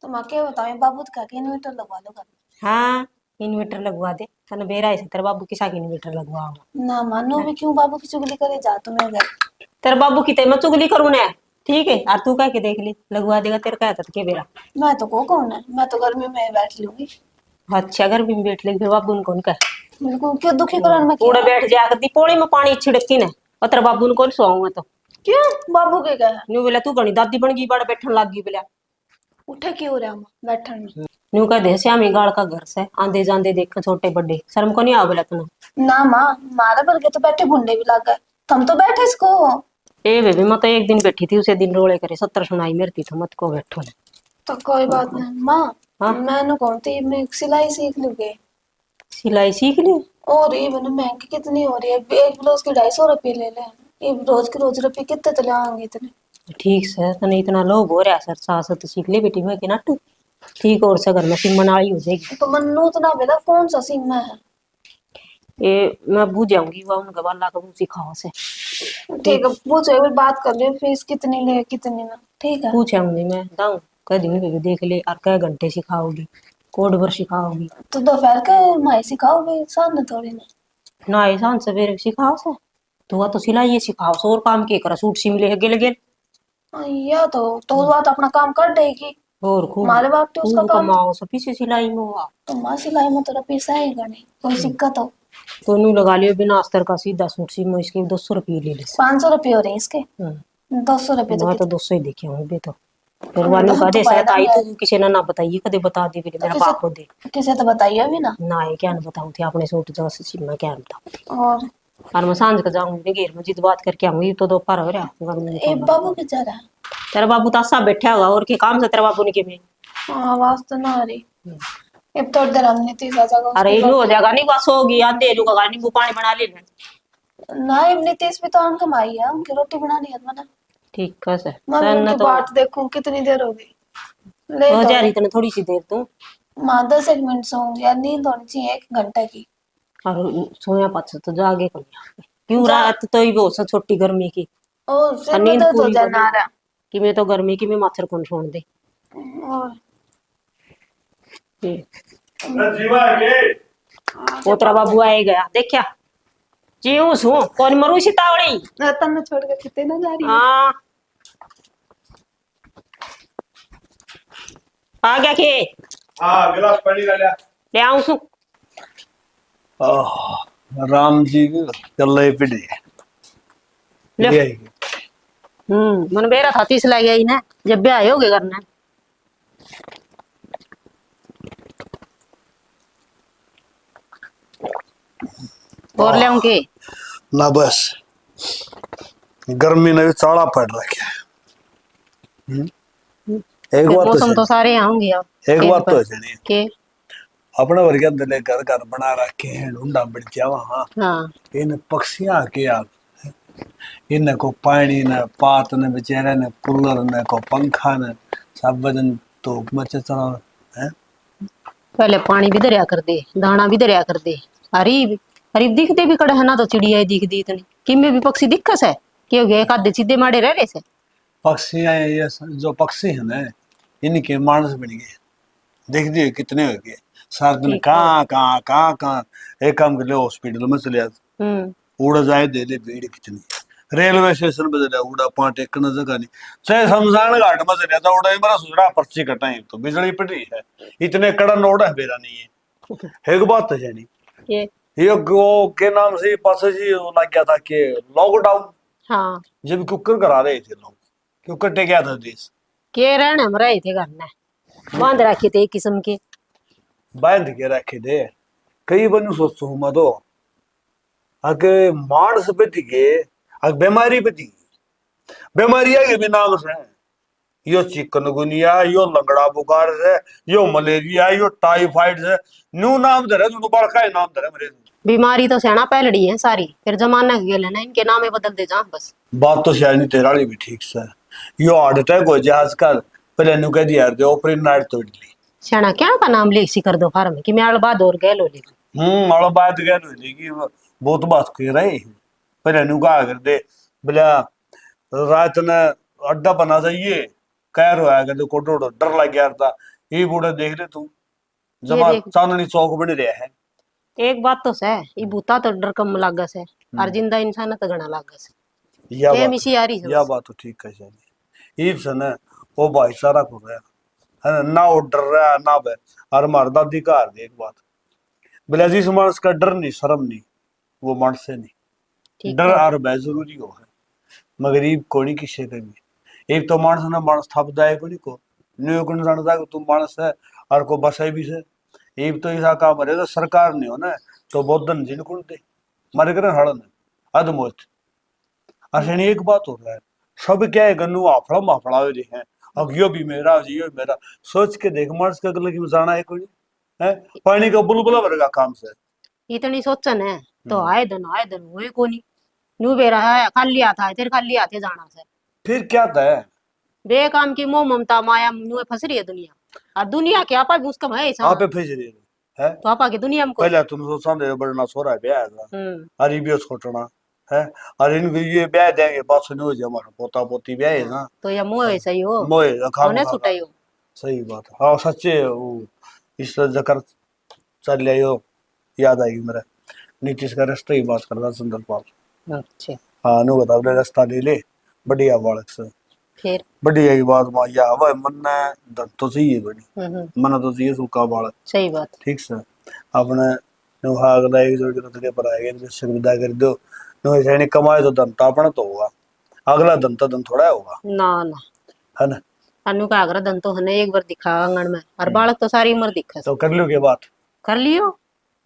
तो मैं क्या बताऊं बाबू का इन्वर्टर लगवा लो घर हाँ इन्वर्टर लगवा दे तने बेरा है तेरे बाबू किसा की इन्वर्टर लगवाओ ना मानो भी क्यों बाबू की चुगली करे जा तुम्हें घर तेरे बाबू की ते मैं चुगली करूं ना ठीक है और तू कह के देख ली लगवा देगा तेरे का तक के बेरा मैं तो को कौन है मैं तो गर्मी में बैठ लूंगी अच्छा घर भी बैठ ले फिर बाबू कौन कह बिल्कुल क्यों दुखी करन में पूरा बैठ जा कर दी पोड़ी में पानी छिड़की ने और तेरे बाबू ने कौन सोऊं मैं तो क्यों बाबू के कहे न्यू बोला तू घणी दादी बन गई बड़ा बैठन लग गई बोला उठे क्यों रहा हम बैठन में न्यू कह दे श्यामी गाड़ का घर से आंदे जांदे देख छोटे बड़े शर्म को नहीं आ बोला तूने ना माँ मारा भर के तो बैठे भुंडे भी लग गए तुम तो बैठे इसको ए बेबी मैं तो एक दिन बैठी थी उसे दिन रोले करे 70 सुनाई मेरती तो मत को बैठो ने तो कोई बात नहीं माँ हाँ? मैंने कौन थी मैं सिलाई सीख लूंगी सिलाई सीख ली और ये मैंने महंगी कितनी हो रही है एक ब्लाउज के 250 रुपये ले ले ये रोज के रोज रुपये कितने चले आएंगे इतने ठीक से तने इतना लोभ हो रहा सर सास तो सीख ले बेटी मैं के नाटू ठीक और से घर में सिमन वाली हो जाएगी तो मन्नू तो ना बेटा कौन सा सीमा है ए मैं बूझ जाऊंगी वो उनका वाला का सिखाओ से ठीक है पूछो एक बार बात कर लियो फीस कितनी ले कितनी ना ठीक है पूछूंगी मैं दाऊं कह दूंगी देख ले और कै घंटे सिखाओगी कोड भर सिखाओगी तो दोपहर के माई सिखाओगे सामने थोड़ी ना ना ऐसा सवेरे सिखाओ से तू तो सिलाई ये सिखाओ सो और काम के करा सूट सिम ले गेल गेल या तो वो बात अपना काम कर देगी और खूब हमारे बाप तो उसका खूब काम कमाओ सब पीछे सिलाई में हुआ तो माँ सिलाई में तेरा पैसा आएगा नहीं कोई सिक्कत हो तो नू लगा लियो बिना अस्तर का सीधा सूट सिम में इसके 200 रुपये ले ले 500 रुपये हो रहे हैं इसके हम्म, 200 रुपये तो मैं तो 200 ही देखे हूँ बे तो फिर वालों का दे शायद आई तो किसी ने ना बताइए कदे बता दे मेरा किसे- बाप को दे किसे तो बताइए अभी ना ना ये क्या ना बताऊं थे अपने सूट जगह से सिम में क्या बताऊं और मैं सांझ का जाऊंगी घेर में जित बात करके आऊंगी तो दोपहर हो रहा गर्मी में ए बाबू के जा रहा है तेरा बाबू तो आसा बैठा होगा और के काम से तेरा बाबू ने के में आवाज तो ना आ रही अब थोड़ी देर हमने तीसरा जगह अरे इलू हो जाएगा नहीं बस होगी आंधे इलू का नींबू पानी बना लेना ना इतनी तीस भी तो हम कमाई है उनकी रोटी बनानी है मैंने ठीक कैसे मैं सन उनकी तो बात देखूं कितनी देर हो गई ले हो तो जा रही तने थोड़ी सी देर तू माँ 10 एक मिनट सोऊंगी यार नींद होनी चाहिए 1 घंटे की और सोया पाछ तो जागे को क्यों जा- रात तो ही बहुत छोटी गर्मी की और सिर में नींद दर्द हो पूरी जाना आ रहा कि मैं तो गर्मी की में मच्छर कौन छोड़ दे और जीवा के पोतरा बाबू आए गया देखा जीव सु कौन मरू सीतावड़ी रतन छोड़ के कितने ना जा रही है हाँ आ गया के हां गिलास पानी का लिया ले आऊं सु राम जी चल रहे पिटे ले मन बेरा था 30 लग गई ना जब भी आए होगे करना और ले आऊं के ना बस गर्मी ने भी चाड़ा पड़ रखा है। एक बात मौसम तो तो सारे आऊंगे अब एक खेत बात पर तो है के। अपने वर्ग अंदर घर घर बना रखे हैं ढूंढा बढ़ जावा। हाँ हाँ इन पक्षियां के आप इन को पानी न पात न बेचारे न कूलर न को पंखा न सब बदन तो मचे चला है। पहले पानी भी दरिया कर दे, दाना भी दरिया कर दे। अरीब अरीब दिखते भी कड़े है ना, तो चिड़िया ही दिख दी इतनी किमे भी पक्षी दिक्कत है कि हो गया, एक आधे सीधे मारे रह रहे से। पक्षियां ये जो पक्षी है ना इनके मानस बन गए देख दिए कितने हो गए सारा दिन ठीक कहाँ कहाँ कहाँ कहाँ एक काम कर ले हॉस्पिटल में चले जाते उड़ जाए दे दे भीड़ कितनी रेलवे स्टेशन पे चले उड़ा पांच एक न जगह नहीं चाहे शमशान घाट में चले जाता उड़ा मेरा सुधरा पर्ची कटाई तो बिजली पड़ रही है इतने कड़ा नोट है मेरा नहीं है। एक बात तो है नहीं ये ये वो के नाम से पास जी लग गया था कि लॉकडाउन हाँ जब कुकर करा रहे थे लोग क्यों कटे गया था देश के रहने हम रहे थे घर में बांध रखे थे एक किस्म के। बांध के रखे थे कई बनु सोचो मैं तो अगे मानस पे के अग बीमारी पे बीमारियां के भी नाम से यो चिकनगुनिया यो लंगड़ा बुखार से यो मलेरिया यो टाइफाइड से न्यू नाम धरे तो बड़का ही नाम धरे मेरे बीमारी तो सेना पहलड़ी है सारी, फिर जमाना के गेले ना इनके नामे बदल दे जा बस। बात तो शायद तेरा भी ठीक से यो हार्ट अटैक हो जाए आजकल पहले नु कह दिया दे ऑपरेशन नाइट तोड़ ली सेना क्या का नाम ले सी कर दो फार्म कि मैं बाद और गए लो ले। और बात कह लो कि बहुत बात कर रहे पहले नु कहा कर दे बोला रात ने अड्डा बना चाहिए कह रहा है कि कोटो डर लग गया था ये बूढ़ा देख ले तू जमा देख। चांदनी चौक बन रहा है। एक बात तो है ये भूता तो डर कम लागस है और जिंदा इंसान तो घना लागस है। या के बात मिसी आ रही है या बस। बात तो ठीक है शायद ईब से ना वो भाईचारा को रहा है ना ना वो डर रहा है ना बे और हमारा दादी का हार एक बात बोले जिस मानस का डर नहीं शर्म नहीं वो मानस से नहीं ठीक डर है। और भय जरूरी हो है मगर ईब कोनी किसे का भी एक तो मानस ना मानस थापदाय कोनी को न्यू को जानता कि तुम मानस है और को बसाई भी से ईब तो ऐसा काम है तो सरकार नहीं हो ना तो बौद्धन जिन कुण दे मारे करे हड़न अधमोत असन एक बात हो रहा है सब क्या है गन्नू आफड़ा माफड़ा हो रहे हैं अब यो भी मेरा यो भी मेरा सोच के देख मार्स का गले की जाना है कोई है पानी का बुलबुला भरेगा काम से इतनी सोचन है तो आए दिन हुए कोनी न्यू बेरा है खाली आता है तेरे खाली आते जाना से फिर क्या था बे काम की मोह ममता माया नुए फंस रही है दुनिया और दुनिया के आपा भी उसका है ऐसा आप पे भेज रहे है तो आपा की दुनिया में पहले तुम सोचा दे बड़ना सो रहा है ब्याह है अरे भी छोटना है अरे इनको ये ब्याह देंगे पास नहीं हो जाए हमारा पोता पोती ब्याह है ना तो या मोह ऐसा ही हो मोए खा होने छुटाई हो। सही बात है हाँ सच्चे वो इस जकर चल लिया याद आएगी मेरा नीतीश का रास्ता ही बात कर रहा सुंदरपाल अच्छा हाँ नु बता दे रास्ता ले ले बढ़िया बालक से फिर बढ़िया की बात माया हवा मन ने धन तो चाहिए बड़ी मन तो चाहिए सूखा बालक सही बात। ठीक से अपने नुहा अगला एक जोड़ के तुझे पर आएगा सुविधा कर दो नु ऐसे कमाए तो धन तो अपना तो होगा अगला धन तो धन थोड़ा होगा ना ना है ना अनु का आगरा दन तो हने एक बार दिखा आंगन में और बालक तो सारी उम्र दिखा तो कर लो के बात कर लियो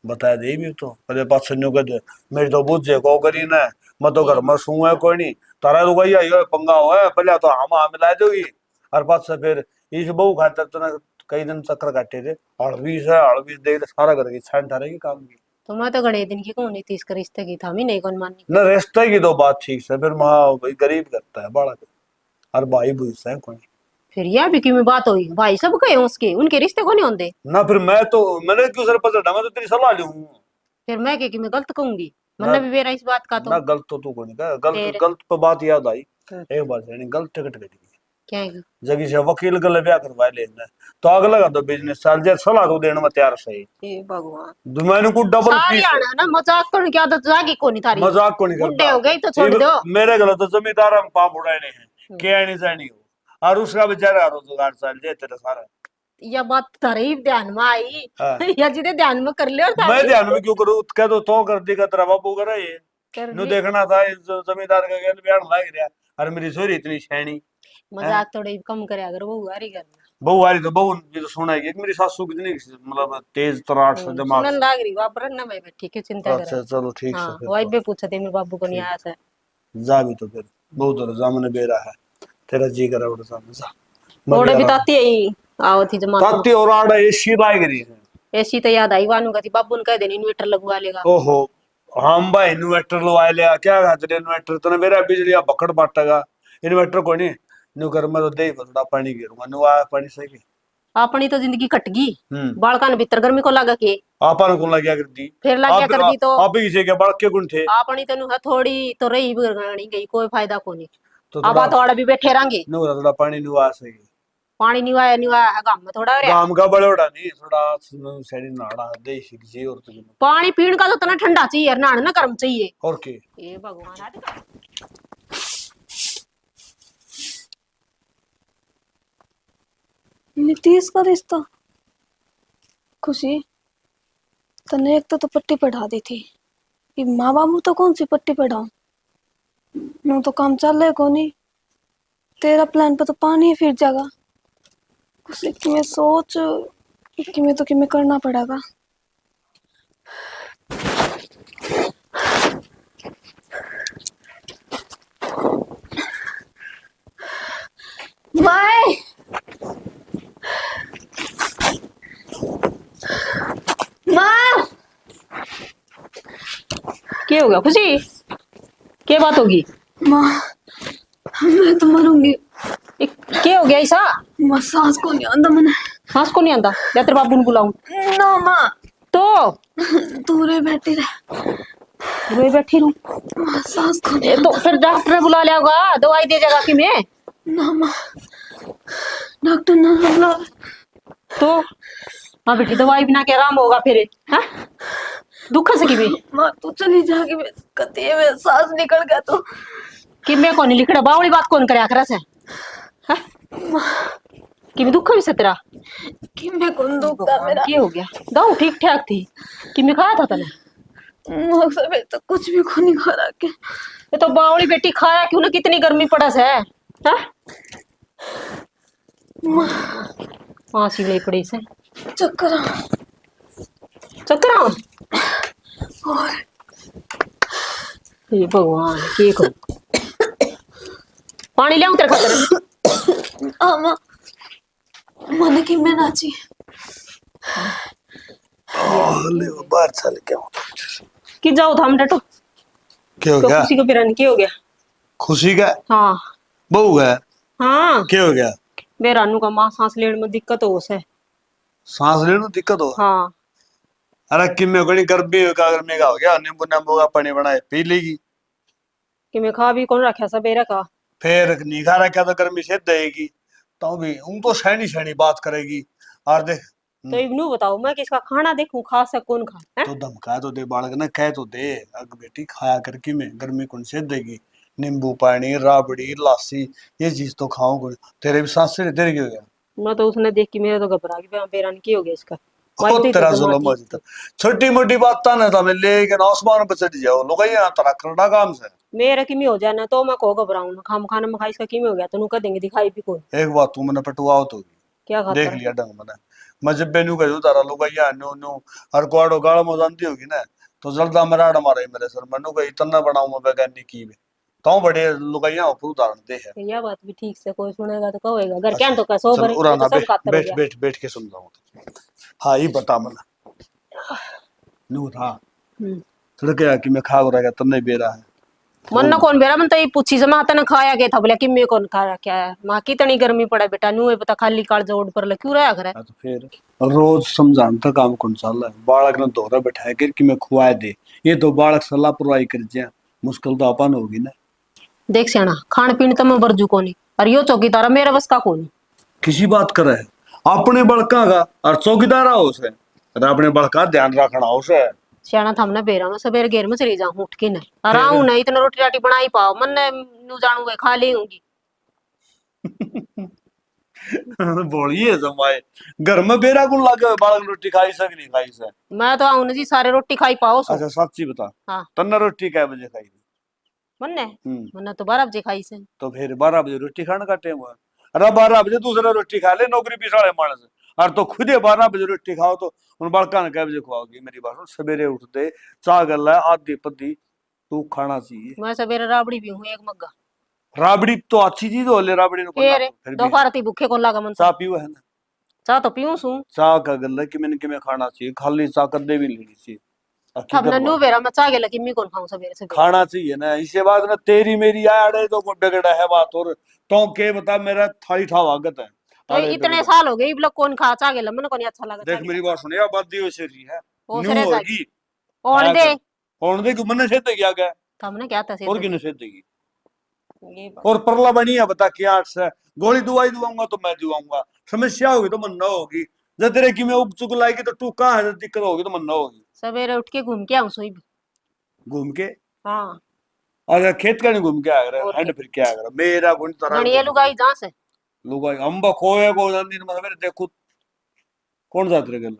बता दे भी तो पहले पास सुनियो कर मेरी तो बुझ जे को करी ना मैं तो घर में सू है कोई नहीं तारा तो गई यो पंगा हो है पहले तो हम मिला दोगी और पास से फिर इस बहु खातर तो ना कई दिन चक्कर काटे थे हड़बीस देख सारा घर की छान थारे की काम की तो मैं तो गणे दिन की कौन नहीं तीस का रिश्ते की था मैं नहीं कौन माननी न रिश्ते की तो बात ठीक है फिर वहां भाई गरीब करता है बड़ा और भाई भूस है कोई फिर यह भी क्यों बात हुई भाई सब कहे उसके उनके रिश्ते को नहीं होंगे ना फिर मैंने क्यों सर पता मैं तो तेरी सलाह लूं फिर मैं कि मैं गलत कहूंगी मैंने भी मेरा इस बात का तो ना गलत तो तू को नहीं कहा गलत तेरे- गलत पे बात याद आई एक बात है नहीं गलत टिकट कटी क्या है कि जगी से वकील गले ब्याह करवा लेना तो अगला का तो बिजनेस चल जाए सलाह तो देने में तैयार सही हे भगवान मैंने को डबल सारी फीस आना ना मजाक करने की आदत जागी को नहीं थारी मजाक को नहीं बुड्ढे करता हो गए तो छोड़ दो मेरे गलत तो जमींदार हम पाप उड़ाने हैं क्या नहीं जानी हो और उसका बेचारा रोजगार चल जाए तेरा सारा यह बात तारी ध्यान में आई हाँ। या जिसे ध्यान में कर ले और मैं तारी ध्यान में क्यों करूँ कह दो तो कर देगा तेरा बापू करे ये कर नु ली। देखना था इस जमींदार का गेल ब्याह लग रहा और मेरी छोरी इतनी शैनी मजाक थोड़े कम करे अगर वो गारी कर बहू आ रही तो बहू भी तो सुनाएगी मेरी सासू कितनी मतलब तेज तराट से दिमाग सुनन से। लाग रही वापरन ना मैं बैठी क्यों चिंता अच्छा कर चलो ठीक हाँ से वही फिर भी पूछा थे मेरे बाबू को नहीं आया था तो जा भी तो फिर बहुत रजा मैंने बेरा है तेरा जी करा उड़ सामने जा थोड़े भी ताती आई आओ थी जमा ताती और आड़ा एसी बाइक रही है ऐसी तो याद आई वानू का थी बाबू ने कह देनी इन्वर्टर लगवा लेगा ओहो हम भाई इन्वर्टर लगा लिया क्या खाते इन्वर्टर तो मेरा बिजली आ बकड़ बाटेगा इन्वर्टर को नहीं न्यू कर मैं तो दे थोड़ा पानी गिरूंगा न्यू आ पानी सही अपनी तो जिंदगी कट गई हम्म बालका ने भीतर गर्मी को लगा के आपन को लग गया कर दी फिर लग गया कर दी तो आप ही से क्या बड़ के गुण थे अपनी तेनु है थोड़ी तो रही बिगड़ी गई कोई फायदा को नहीं तो अब थोड़ा भी बैठे रहेंगे न्यू थोड़ा पानी न्यू आ सही पानी नहीं आया है गांव में थोड़ा हो रहा गांव का बड़ोड़ा नहीं थोड़ा सैडी नाड़ा देसी जी और तो पानी पीने का तो इतना ठंडा चाहिए नहाने ना गर्म चाहिए और के ये भगवान है नीतीश का रिश्ता खुशी तने एक तो पट्टी पढ़ा दी थी कि माँ बाबू तो कौन सी पट्टी पढ़ाऊं नो तो काम चल रहे को नहीं तेरा प्लान पे तो पानी ही फिर जाएगा खुशी कि मैं सोच कि मैं तो कि मैं करना पड़ेगा बाय माँ क्या हो गया खुशी क्या बात होगी माँ मैं तो मरूंगी क्या हो गया ऐसा माँ सांस को नहीं आंदा मैंने सांस को नहीं आंदा या तेरे बाबू ने बुलाऊं ना माँ तो दूर बैठी रहे रोई बैठी रहूं माँ सांस को नहीं ये तो फिर डॉक्टर ने बुला लिया होगा दवाई दे जाएगा कि मैं ना माँ डॉक्टर ना बुला तो हाँ बेटी दवाई बिना के आराम होगा फिर हाँ दुख से कि मैं माँ तू चली जाके मैं कहती है मैं सांस निकल गया तो कि मैं कौन लिखड़ा बावड़ी बात कौन करे आखरा से हाँ कि मैं दुख भी से तेरा कि मैं कौन दुखता मेरा क्या हो गया दाऊ ठीक ठाक थी कि मैं खाया था तने माँ से मैं तो कुछ भी को नहीं खा रहा के ये तो बावड़ी बेटी खाया क्यों ना कितनी गर्मी पड़ा से हाँ फांसी ले पड़ी से चक्कर चक्कर आओ और ये भगवान के करूं पानी ले तेरे खातर माँ मन की मैं नाची ले बाहर चल क्या कि जाओ थाम डटो क्या हो तो गया खुशी को बिरानी क्या हो गया खुशी का हाँ बहू गया हाँ क्या हो गया बेरानू का मां सांस लेने में दिक्कत हो से सांस लेने में दिक्कत हो हाँ अरे किम्मे कोनी गर्मी का गर्मी का हो गया नींबू नींबू का पानी बनाए पी लेगी कि मैं खा भी कौन रखा सा बेरा का फिर निखा रखा तो गर्मी से देगी तो भी उन तो सैनी सैनी बात करेगी और देख तो इब्नू बताओ मैं किसका खाना देखूं खा सक कौन खा है तो धमका तो दे बालक ने कह तो दे अग बेटी खाया कर कि मैं गर्मी कौन से देगी नींबू पानी राबड़ी लासी ये चीज तो खाऊं तेरे भी सांस से तेरे की हो गया मैं तो उसने देख के मेरा तो घबरा गया बेरान की हो गया इसका खुद तेरा जुल्म हो जाता छोटी मोटी बात ता ना तमें लेके आसमान पे चढ़ जाओ लोग यहाँ तरा करना काम से मेरा किमी हो जाना तो मैं को घबराऊं ना खाम खाना में खाई इसका किमी हो गया तो नु कह देंगे दिखाई भी कोई एक बात तू मैंने पटुआओ तो क्या खाता देख लिया ढंग मैंने मैं जब बेनू कहूँ तारा लोग यहाँ नो नो हर कुआड़ो गाड़ में जानती होगी ना तो जल्दा मराड़ मारे मेरे सर मैनू कही इतना बनाऊ मैं वैज्ञानिक की तो बड़े लोग यहाँ ऊपर उदाहरण दे है यह बात भी ठीक से कोई सुनेगा तो कहेगा घर क्या तो कैसो चल भरे उड़ाना सब कातर हो बैठ गया बैठ बैठ के समझाऊं हाँ ये बता मैंने नू था थोड़ा क्या कि मैं खा रहा तब नहीं बेरा है मन ना कौन बेरा मन तो ये पूछी जमा तने खाया गया था बोले कि मैं कौन खाया क्या है मां की तनी गर्मी पड़ा बेटा नु पता खाली काल जोड़ पर क्यों रहा करे तो फिर रोज समझाता काम कौन चल रहा है बालक ने दोहरा बैठाया कर कि मैं खुआ दे ये तो बालक सलाह पुरवाई कर जा मुश्किल तो अपन होगी ना देख सियाना खान पीन तो मैं बरजू कोनी और यो चौकीदार मेरा बस का कोनी किसी बात करे अपने बड़का का और चौकीदार हो से अपने बड़का ध्यान रखना हो से सियाना था हमने बेरा में सवेरे घेर में चली जाऊं उठ के नहीं आराम नहीं इतना रोटी राटी बनाई पाओ मन ने नु जानू खा ले होंगी बोलिए जमाए घर में बेरा गुण लगे बालक रोटी खाई सक नहीं खाई से मैं तो आऊं जी सारे रोटी खाई पाओ सो अच्छा सच्ची बता हाँ तन्ना रोटी कै बजे खाई मन ने तो 12 बजे खाई से तो फिर 12 बजे रोटी खाने का टाइम हुआ अरे 12 बजे दूसरा रोटी खा ले नौकरी पिछाड़े मानस और तो खुदे 12 बजे रोटी खाओ तो उन बालका ने कै बजे खुआओगी मेरी बात सुन सवेरे उठते चाह गल है आधी पद्दी तू खाना चाहिए मैं सवेरे राबड़ी भी हूँ एक मग्गा राबड़ी तो अच्छी चीज हो ले, राबड़ी ने फिर फिर भी दोपहर ती भूखे कौन लागा मन चाह पीओ है ना। चाह तो पीऊं सू चाह का गल है कि मैंने कि मैं खाना चाहिए, खाली चाह कदे भी लेनी चाहिए। तब हकीकत न नु बात। बेरा मैं चाह गेला कि मी कौन खाऊं सवेरे सवेरे खाना चाहिए ना, इसके बाद ना तेरी मेरी आड़े तो को डगड़ा है बात। और तो के बता, मेरा थाली ठा वागत है तो आड़े इतने डगड़ा। साल हो गए इबला कौन खा चाह गेला मन को नहीं अच्छा लगा देख मेरी बात सुन, यार बात दी से रही है ओ न्यू सरे होगी जागी और दे और देख मन से क्या गया हमने क्या था और किने से देगी। ये बात और परला बनी है बता क्या से गोली दवाई दुआऊंगा तो मैं दुआऊंगा, समस्या होगी तो मन ना होगी। जब तेरे की मैं उग चुक लाएगी तो तू कहाँ है, दिक्कत होगी तो मन ना होगी। सवेरे उठ के घूम के आऊं सोई भी घूम के हाँ अगर खेत का नहीं घूम के आया और हैंड फिर क्या आएगा मेरा गुण तरह घणिया लुगाई जहां से लुगाई अंबा खोए को दिन में मेरे देखो कौन जात रे गल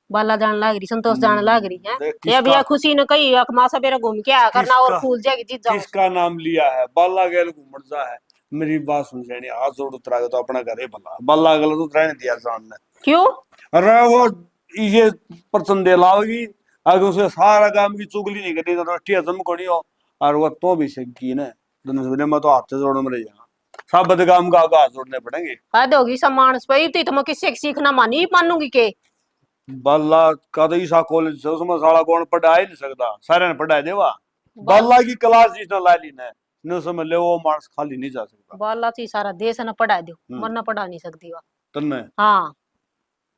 बाला जान लाग रही संतोष जान लाग रही है देख ये किसका भी खुशी न कही अकमा सवेरे घूम के आया करना और किसका फूल जाएगी जीत जाऊं किसका नाम लिया है, बाला गेल घूमड़ जा है। मेरी बात सुन जानी, हाथ जोड़ उतरा के तो अपना घर ही बल्ला बल्ला गल तो रहने दिया जान ने। क्यों अरे वो ये परचन दे लाओगी आगे उसे सारा काम की चुगली नहीं करनी तो टी हजम कोनी हो। और वो तो भी सकी ने दोनों में तो हाथ जोड़ने में रह जाएगा, सब बद काम का आगे हाथ जोड़ने पड़ेंगे। हद होगी सम्मान पे तो मैं किससे सीखना मानी मानूंगी के बाला का तो ईसा कॉलेज से उसमें साला कौन पढ़ा ही नहीं सकता, सारे ने पढ़ा देवा। बाला की क्लास जिसने ला ली ने न समझ ले वो मार्क्स खाली नहीं जा सकता। बाला ची सारा देश न पढ़ा दो हम्म। मन न पढ़ा नहीं सकती वा तन्ने हाँ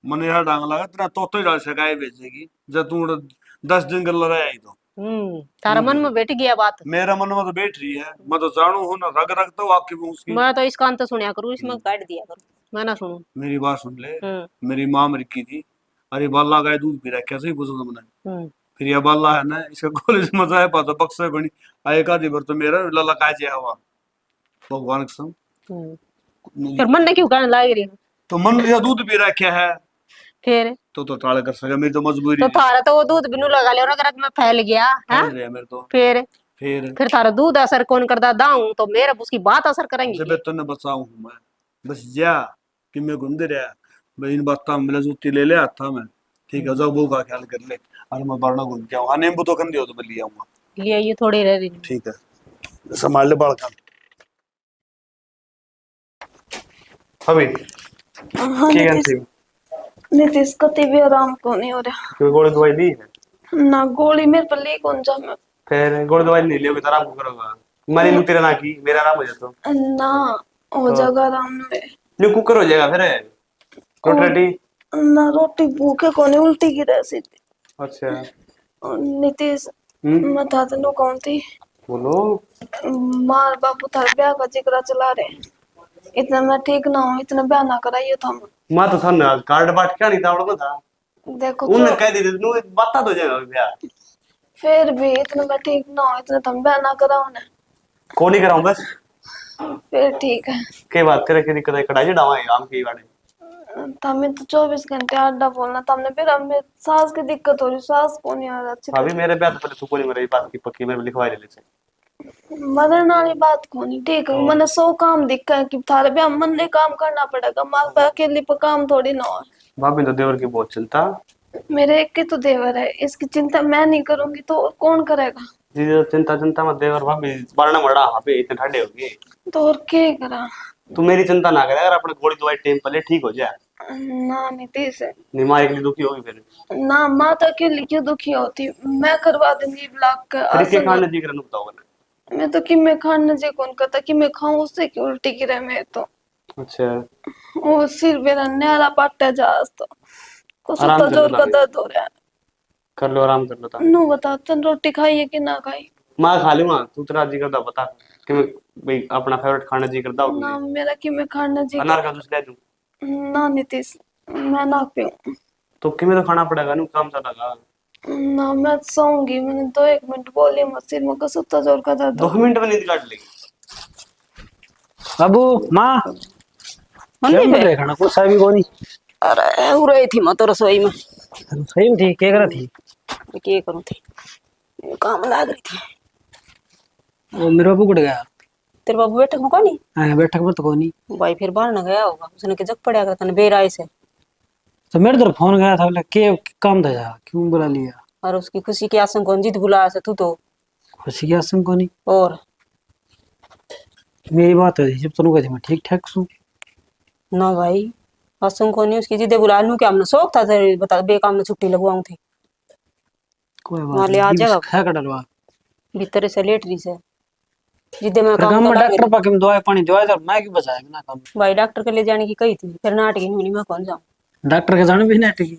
मन यार डांग लगा तेरा तो डाल सकाए बेचेगी जब तू 10 दिन कर रहा है तो तारा मन में बैठ गया बात मेरा मन में तो बैठ रही है। मैं तो जानू हूं ना, रग रग तो आपकी मुंह उसकी। मैं तो इस कान तो सुनिया करूँ इसमें काट दिया करूँ मैं ना सुनूं मेरी बात सुन ले, हम्म मेरी माँ मर की थी, अरे बाला गाय दूध पी रहा है, कैसे ही पूछो तुमने। हम्म फिर ये बाला है ना, इसका कॉलेज मजा है पाता बक्सा बनी आए का दिवर तो मेरा लला काय जे हवा भगवान कसम। फिर मन ने क्यों कहने लग रही है? तो मन या दूध पी रखा है फिर तो टाल कर सके, मेरी तो मजबूरी तो थी। थारा तो वो दूध बिनु लगा लिया अगर मैं फैल गया है फैल रहा मेरे तो फिर थारा दूध असर कौन करता दाऊं तो मेरा उसकी बात असर करेंगी जब तने बचाऊं हूं मैं बस जा कि मैं घूमते रहा भाई इन बात मिला जूती ले ले आता मैं ठीक है जाओ बहू का ख्याल कर ले और मैं बारना घूम के आऊं। हाँ नींबू तो खंदे हो तो मैं ले आऊंगा लिया ये थोड़ी रह रही ठीक है संभाल ले बाल का। अभी हाँ क्या नीतीश थी नीतीश कति भी आराम को नहीं हो रहा कोई गोली दवाई दी है ना गोली मेरे पर ली कौन जा मैं फिर गोली दवाई नहीं लियोगे तो आराम करोगा मारी लू तेरा ना की मेरा आराम हो जाता ना हो जाएगा आराम में न्यू कुकर हो जाएगा फिर रोटी रेडी ना रोटी भूखे को नहीं उल्टी की रही थी। अच्छा नीतीश मैं था तेनों कौन थी बोलो मार बापू थारे ब्याह का जिक्र चला रहे इतना मैं ठीक ना हूँ इतना ब्याह ना कराइयो था मां तो सन कार्ड बाट क्या नहीं था वो था देखो उन्हें तो कह दी नु बात तो जाएगा भैया फिर भी इतना मैं ठीक ना हूँ इतना तुम ब्याह ना कराओ ना कौन ही कराऊं बस फिर ठीक है। के बात करे कि दिक्कत है कढ़ाई डावा है आम की वाड़े तमें तो 24 घंटे अड्डा बोलना तमने फिर हमें सांस की दिक्कत हो रही सांस को नहीं आ रहा अच्छी अभी मेरे ब्याह तो पहले तू को नहीं मेरी बात की पक्की मेरे लिखवाई ले से मदन वाली बात को नहीं ठीक है मैंने 100 काम दिखा है कि थारे ब्याह मन ने काम करना पड़ेगा माँ पे अकेले पे काम थोड़ी ना हो। भाभी तो देवर की बहुत चिंता मेरे एक के तो देवर है इसकी चिंता मैं नहीं करूंगी तो कौन करेगा। जी चिंता चिंता मत देवर भाभी बारना मड़ा हाँ पे इतने ठंडे हो गए तो और क्या करा तू मेरी चिंता ना करे अगर अपने गोली दवाई टाइम पर ले ठीक हो जाए ना नीतीश है नहीं माँ एक लिए दुखी होगी फिर ना माँ तो अकेली क्यों दुखी होती मैं करवा दूंगी ब्लॉक का फिर के आसन। खाने जी करना बताओ ना मैं तो कि मैं खाने जे कौन कहता कि मैं खाऊं उससे क्यों उल्टी गिरे मैं तो अच्छा वो सिर मेरा न्यारा पाटा जास तो कुछ आराम तो कर जोर लो का ना। दर्द हो रहा है। कर लो आराम कर लो ता नु बता तन रोटी खाई है कि ना खाई। माँ खा लूंगा तू तेरा जी करता बता कि मैं भाई अपना फेवरेट खाना जी करता हूँ ना मेरा कि मैं खाना जी अनार का जूस ले दूं ना नीतीश मैं ना पीऊं तो कि मैं तो खाना पड़ेगा नहीं काम चलेगा ना मैं सोऊंगी मैंने तो 1 मिनट बोली मत सिर में कसुता तो जोर का दर्द 2 मिनट में नींद काट लेगी अबू माँ क्या कर रहे खाना कुछ भी कोनी अरे हो रही थी मैं तो रसोई में सही में थी क्या करा थी क्या करूं थी काम लाग रही थी वो मेरा बाबू उड़ गया तेरे बाबू बैठक में कौन हाँ बैठक में तो कोनी भाई फिर बाहर न गया होगा उसने के जग पड़ा करता ने बेराय से तो मेरे तरफ फोन गया था बोला के काम था जा क्यों बुला लिया और उसकी खुशी के आसंग कौन जीत बुलाया से तू तो खुशी की आसम कोनी और मेरी बात है जब तनु कहती मैं ठीक ठाक सू। ना भाई असम को नहीं उसकी जिदे बुला लूं क्या हमने शौक था तेरे बता बेकाम में छुट्टी लगवाऊं थी कोई बात वहाँ ले आ नहीं जाएगा खा कर डलवा। भीतर से लेटरी से जिदे मैं फिर काम गाँव में तो लगा डॉक्टर पाके में दवाई पानी दवाई तो मैं क्यों बचाएगा ना काम। भाई डॉक्टर के ले जाने की कही थी फिर नाटक ही नहीं मैं कौन जाऊं डॉक्टर के जाने भी नहीं टिकी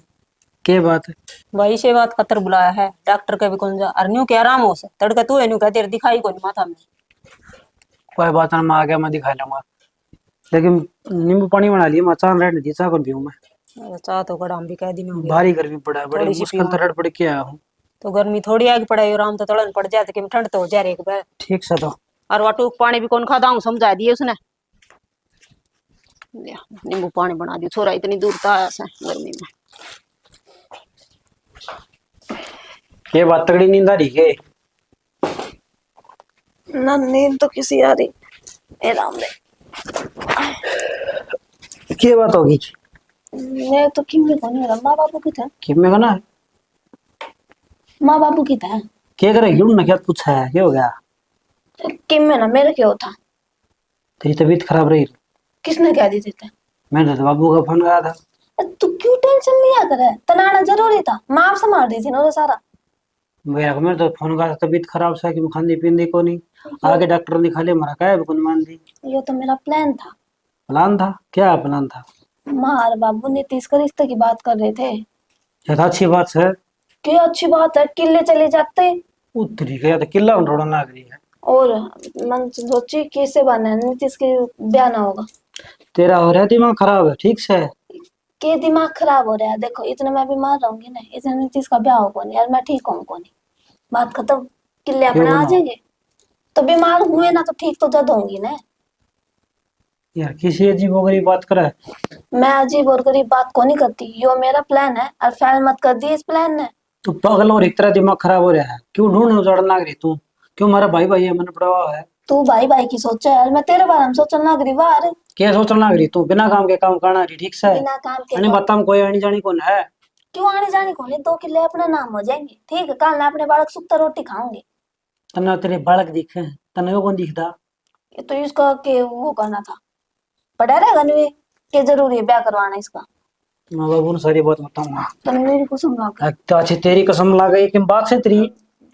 के बात है। भाई से बात खतर बुलाया है डॉक्टर का भी कौन जा अरे न्यू के आराम हो से तड़का तू है न्यू कह तेरे दिखाई को नहीं माथा में कोई बात ना मैं आ गया मैं दिखा लूंगा लेकिन नींबू पानी बना लिया मैं चांद रहने दी चाह कौन पीऊं मैं। चाह तो कड़ा हम भी कह दिन हो गया भारी गर्मी पड़ा है बड़ी थोड़ी सी मुश्किल पीऊं। तो रड़ पड़ के आया हूँ। तो गर्मी थोड़ी आगे पड़ाई आराम तो तड़न पड़ जाए कि ठंड तो हो जाए एक बार ठीक से तो और वाटू पानी भी कौन खाता हूँ समझा दिए उसने नींबू पानी बना दियो छोरा इतनी दूर तो आया से गर्मी में ये बात तगड़ी नींद आ रही है। ना नींद तो किसी आ रही ए राम रे। क्या बात होगी मैं तो किम में कौन है माँ बापू की था कि मैं कहना माँ बापू की था क्या करेगी उन्होंने क्या पूछा है क्या हो गया। किम में ना मेरे क्यों था तेरी तबीयत खराब रही। किसने कह दी थी ते? मैंने तो बाबू का फोन करा था। तू क्यों टेंशन लिया करे तनाना जरूरी था माँ संभाल दी थी ना वो सारा। मेरे तो फोन करा था तबीयत खराब सा कि मैं खाने पीने को नहीं आगे डॉक्टर ने खा लिया मरा क्या कौन मान दी। ये तो मेरा प्लान था। प्लान था क्या प्लान था। माँ और बाबू नीतीश का रिश्ते की बात कर रहे थे। ये तो अच्छी बात है। क्या अच्छी बात है किले चले जाते उतरी गया तो किला उठोड़ा नाग रही है। और मन सोची कैसे बना नीतीश के ब्याह ना होगा। तेरा हो रहा है दिमाग खराब है ठीक से। के दिमाग खराब हो रहा है देखो इतना मैं बीमार रहूंगी ना इतना नीतीश का ब्याह होगा नहीं यार मैं ठीक हूँ कौन बात खत्म किले अपने आ बोला? जाएंगे तो बीमार हुए ना तो ठीक तो जद होंगी ना। यार किसी अजीब वगैरह बात करा है। मैं अजीब और गरीब बात को नहीं करती यो मेरा प्लान है और फेल मत कर दी इस प्लान ने। तू पागल और एक तरह दिमाग खराब हो रहा है क्यों ढूंढ उजाड़ नाग रही तू क्यों हमारा भाई भाई है मन पड़ा हुआ है। तू भाई भाई की सोचा यार मैं तेरे बारे में सोचना गरीब अरे क्या सोचना नाग रही तू बिना काम के काम करना रही ठीक से। बिना काम के अने बता कोई आनी जानी कौन है। क्यों आने जाने को नहीं 2 किले अपना नाम हो जाएंगे ठीक है कल मैं अपने बालक सुखता रोटी खाऊंगी। तना तेरे बालक दिखे तना वो कौन दिखता। ये तो इसका के वो करना था पढ़ा रहेगा नहीं के जरूरी है ब्याह करवाना इसका। माँ बाबू ने सारी बात बताऊंगा। तो मेरी कसम लगा तो अच्छी तेरी कसम ला गई कि बात से तेरी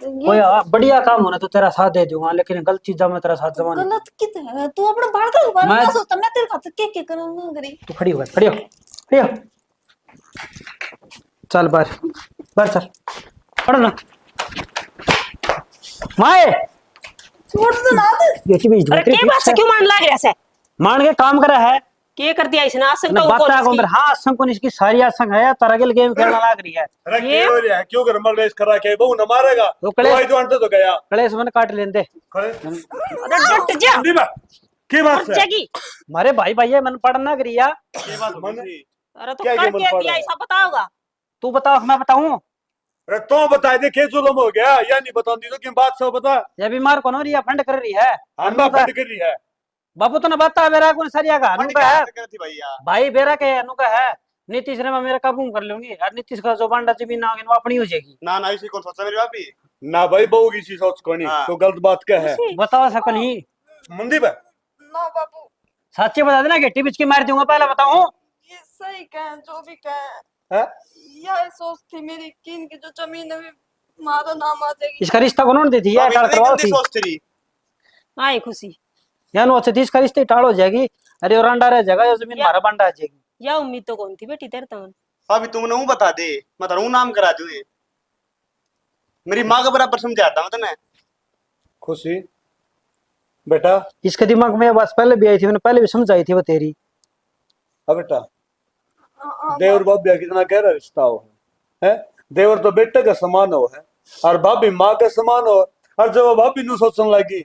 कोई बढ़िया काम होना तो तेरा साथ दे दूंगा लेकिन गलत चीजा में तेरा साथ जमा नहीं। गलत कितना है तू अपने बालक के बारे में मैं- क्या सोचता मैं तेरे खातिर के करूंगा गरीब। तू खड़ी हो खड़ी हो खड़ी हो चल बाहर चल पढ़ ना माए छोड़ तो ना दे बेटी बीच अरे के बात से क्यों मान लाग रहा से मान के काम करा है के कर दिया इसने आसन ना का बात ऊपर को अंदर हाँ आसंग को इसकी सारी आसंग है तरगिल गेम खेलना लाग रही है। अरे क्या हो रहा है क्यों घर में रेस करा के बहू न मारेगा तो कलेश- भाई तो अंत तो गया कलेश मन काट लेंदे खड़े अरे डट जा मंदी बा की बात डट है जागी मारे भाई भाई है मन पढ़ना करिया। ये बात मन अरे तो क्या कर मन क्या पड़ दिया रहा है? ऐसा बताओगा तू बताओ मैं बताऊं अरे तो बता दे के जुल्म हो गया या नहीं बताऊंगी तो क्यों बात सब बता ये बीमार कौन हो रही है फंड कर रही है। अन्ना फट कर रही है बाबू तो ने बता बेरा कौन सरिया का अनु का है करती भैया भाई बेरा के अनु का है नीतीश ने मैं मेरा काबू कर लूंगी और नीतीश का जो बांडा जमीन आ गई वो अपनी हो जाएगी। ना ना इसी कौन सोचा मेरी भाभी ना भाई बहू की सी सोच कोनी हाँ। तो गलत बात क्या है बताओ सको नहीं मंदी बा ना बाबू सच्ची बता देना गेटी बिच की मार दूंगा पहले बताऊं। ये सही कहें जो भी कहें है यह सोच थी मेरी कि इनकी जो जमीन है मारा नाम आ जाएगी। इसका रिश्ता कौन देती है भाभी टाल इतनी करवाओ गंदी थी सोच तेरी आई खुशी यान वो अच्छी इसका रिश्ता टाल हो जाएगी। अरे और अंडा रह जाएगा ये जमीन हमारा बांडा आ जाएगी। या उम्मीद तो कौन थी बेटी तेरे तो भाभी तुमने वो बता दे मैं तेरा नाम करा दूं ये मेरी माँ का बराबर समझाता मैं तने खुशी बेटा इसके दिमाग में ये बात पहले भी आई थी मैंने पहले भी समझाई थी वो तेरी। अब बेटा देवर बाबिया कितना गहरा रिश्ता हो है देवर तो बेटे का समान हो है और भाभी माँ का समान हो और जब वो भाभी नु सोचने लगी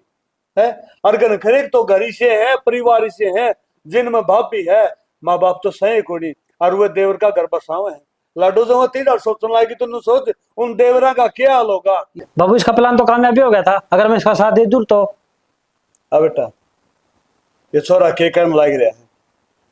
है और गन खरीद तो घर से है परिवार से है जिनमें भाभी है माँ बाप तो सही कोनी और वो देवर का घर बसावे है लाडो जो तीन सोचने लगी तो नु सोच उन देवरा का क्या हाल होगा। बाबू इसका प्लान तो कामयाबी हो गया था अगर मैं इसका साथ दे दूं तो। अब बेटा ये छोरा के करने लग रहा है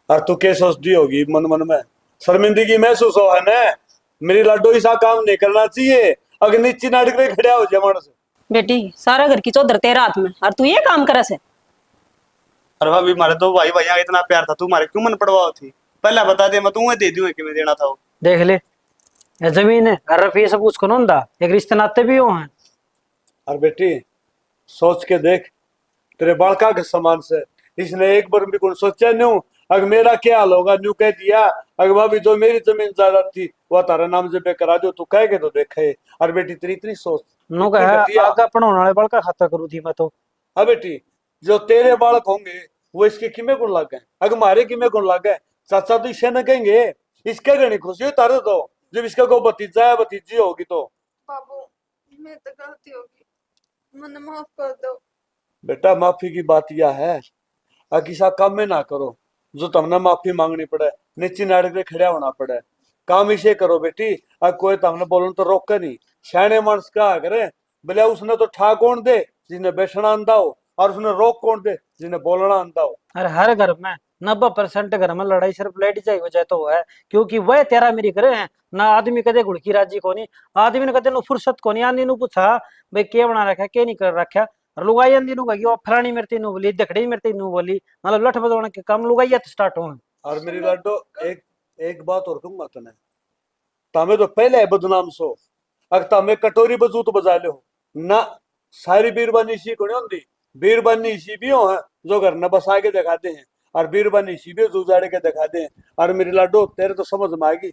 और तू के सोचती होगी मन मन में शर्मिंदगी महसूस हो है ना मेरी लाडो ऐसा काम नहीं करना चाहिए अगर नीचे नाटक में खड़ा हो जाए मानस बेटी सारा घर की चौधर तेरा हाथ में और तू ये काम करे से अरे भाभी मारे दो भाई भैया का इतना प्यार था, तू मारे क्यों मन पड़वाओ थी? पहले बता दे, मैं तुम्हें दे दूं कि मैं देना था वो। देख ले, ये जमीन है, अरे ये सब उसको नोंदा, एक रिश्ते नाते भी हो हैं। और बेटी सोच के देख, तेरे बालका के समान से इसने एक बार भी कौन सोचा नहीं अगर मेरा क्या हाल होगा? न्यू कह दिया अगर भाभी जो मेरी जमीन जायदाद थी वह तारा नाम जब करा दो, तू कह के तो देखे। और बेटी तेरी इतनी सोच, नो इतनी कहा घटिया। आगा पढ़ाने वाले बड़का खाता करू थी मैं तो। हाँ बेटी, जो तेरे बालक होंगे वो इसके किमे गुण लग गए, अगर हमारे किमे गुण लग गए चाचा तो इसे न कहेंगे। इसके घनी खुशी हो तारे तो, जब इसका को भतीजा या भतीजी होगी तो। बाबू मैं तो गलती होगी, मुझे माफ कर दो। बेटा माफी की बात यह है, किसा काम में ना करो जो तुमने माफी मांगनी पड़े, नीचे नाड़क के खड़ा होना पड़े। काम इसे करो बेटी, कोई तुमने बोलो तो रोके नहीं। सियाने मानस क्या करे, बोले उसने तो ठा कौन दे जिन्हें बैठना आंदा हो, और उसने रोक कौन दे जिन्हें बोलना आंदा हो। अरे हर घर में 90% घर में लड़ाई सिर्फ लेडीज की वजह तो है, क्योंकि वह तेरा मेरी करे हैं ना। आदमी कदे घुड़की राजी को नहीं, आदमी ने कदे नु फुर्सत को नहीं आंदी नु पूछा भाई के बना रखा के नहीं कर रखा। और लुगाई आंदी नु कही वो फलानी मेरती नु बोली, दखड़ी मेरती नु बोली, मतलब लठ बजाने के काम लुगाई स्टार्ट हो। और मेरी लाडो एक एक बात और कहूंगा तने, तामे तो पहले बदनाम सो, अगर तामे कटोरी बजू तो बजा ले हो ना। सारी बीरबानी इसी को नहीं होती, बीरबानी इसी भी हो है जो घर न बसा के दिखाते हैं, और बीरबानी इसी भी जूझाड़े के दिखाते हैं। और मेरी लाडो तेरे तो समझ में आएगी,